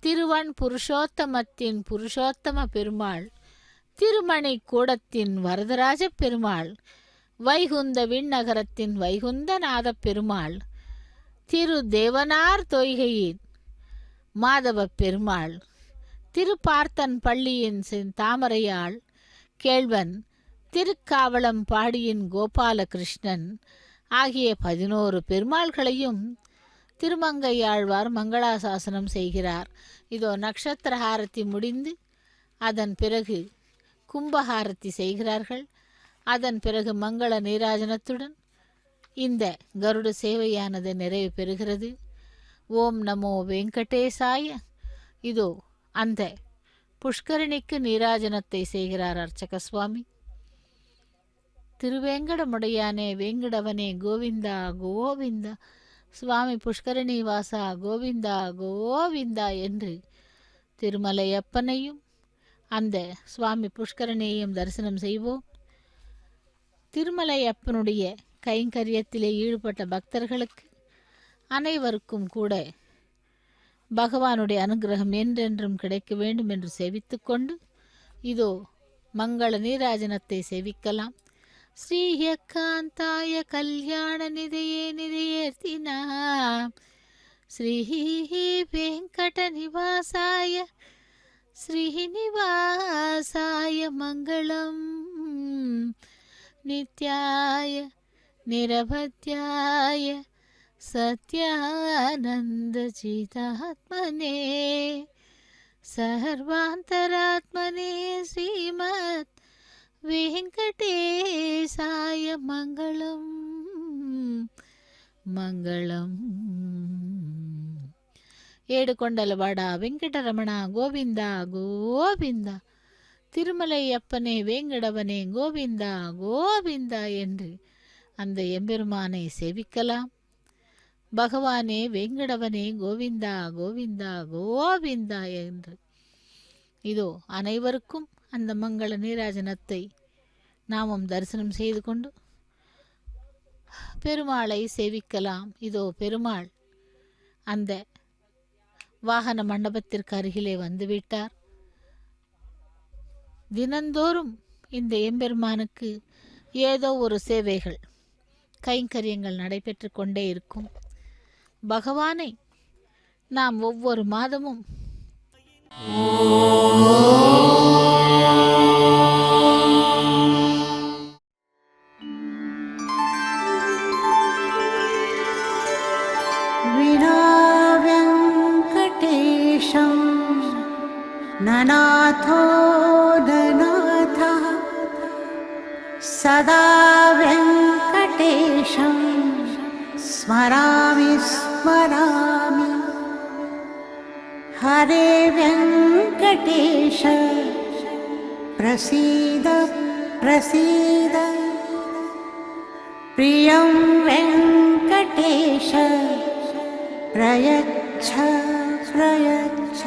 திருவன் புருஷோத்தமத்தின் புருஷோத்தம பெருமாள், திருமணி கூடத்தின் வரதராஜ பெருமாள், வைகுந்த விண்ணகரத்தின் வைகுந்தநாத பெருமாள், திரு தேவனார் தொய்கையின் மாதவ பெருமாள், திருப்பார்த்தன் பள்ளியின் தாமரையாள் கேழ்வன், திருக்காவளம் பாடியின் கோபாலகிருஷ்ணன் ஆகிய 11 பெருமாள்களையும் திருமங்கையாழ்வார் மங்களாசாசனம் செய்கிறார். இதோ நட்சத்திர ஹாரத்தி முடிந்து அதன் பிறகு கும்பஹாரத்தி செய்கிறார்கள். அதன் பிறகு மங்கள நீராஜனத்துடன் இந்த கருட சேவையானது நிறைவு பெறுகிறது. ஓம் நமோ வெங்கடேசாய. இதோ அந்த புஷ்கரணிக்கு நீராஜனத்தை செய்கிறார் அர்ச்சக சுவாமி. திருவேங்கடமுடையானே வேங்கடவனே கோவிந்தா கோவிந்தா, சுவாமி புஷ்கரணி வாசா கோவிந்தா கோவிந்தா என்று திருமலையப்பனையும் அந்த சுவாமி புஷ்கரனையும் தரிசனம் செய்வோம். திருமலை அப்பனுடைய கைங்கரியத்திலே ஈடுபட்ட பக்தர்களுக்கு அனைவருக்கும் கூட பகவானுடைய அனுகிரகம் என்றென்றும் கிடைக்க வேண்டும் என்று சேவித்துக்கொண்டு இதோ மங்கள நீராஜனத்தை சேவிக்கலாம். ஸ்ரீயகாந்தாய கல்யாண நிதையே நிதையேர்த்தினா ஸ்ரீ வெங்கட நிவாசாய ஸ்ரீனிவாசாய மங்களம் நித்யாய நிரவத்யாய சத்யானந்த சிதாத்மனே சர்வாந்தராத்மனே ஸ்ரீமத் வெங்கடேசாய மங்களம் மங்களம். ஏடுகொண்டலவாடா வெங்கடரமணா கோவிந்தா கோவிந்தா, திருமலை அப்பனே வேங்கடவனே கோவிந்தா கோவிந்தா என்று அந்த எம்பெருமானை சேவிக்கலாம். பகவானே வேங்கடவனே கோவிந்தா கோவிந்தா கோவிந்தா என்று இதோ அனைவருக்கும் அந்த மங்கள நீராஜனத்தை நாமும் தரிசனம் செய்து கொண்டு பெருமாளை சேவிக்கலாம். இதோ பெருமாள் அந்த வாகன மண்டபத்திற்கு அருகிலே வந்துவிட்டார். தினந்தோறும் இந்த எம்பெருமானுக்கு ஏதோ ஒரு சேவைகள் கைங்கரியங்கள் நடைபெற்று கொண்டே இருக்கும். பகவானை நாம் ஒவ்வொரு மாதமும் विनाव्यङ्कटेशं ननाथो ननाथः सदा व्यङ्कटेशं स्मरामि स्मरामि। हरे व्यङ्कटेश प्रसीद प्रसीद, प्रियं वेङ्कटेश प्रयच्छ प्रयच्छ।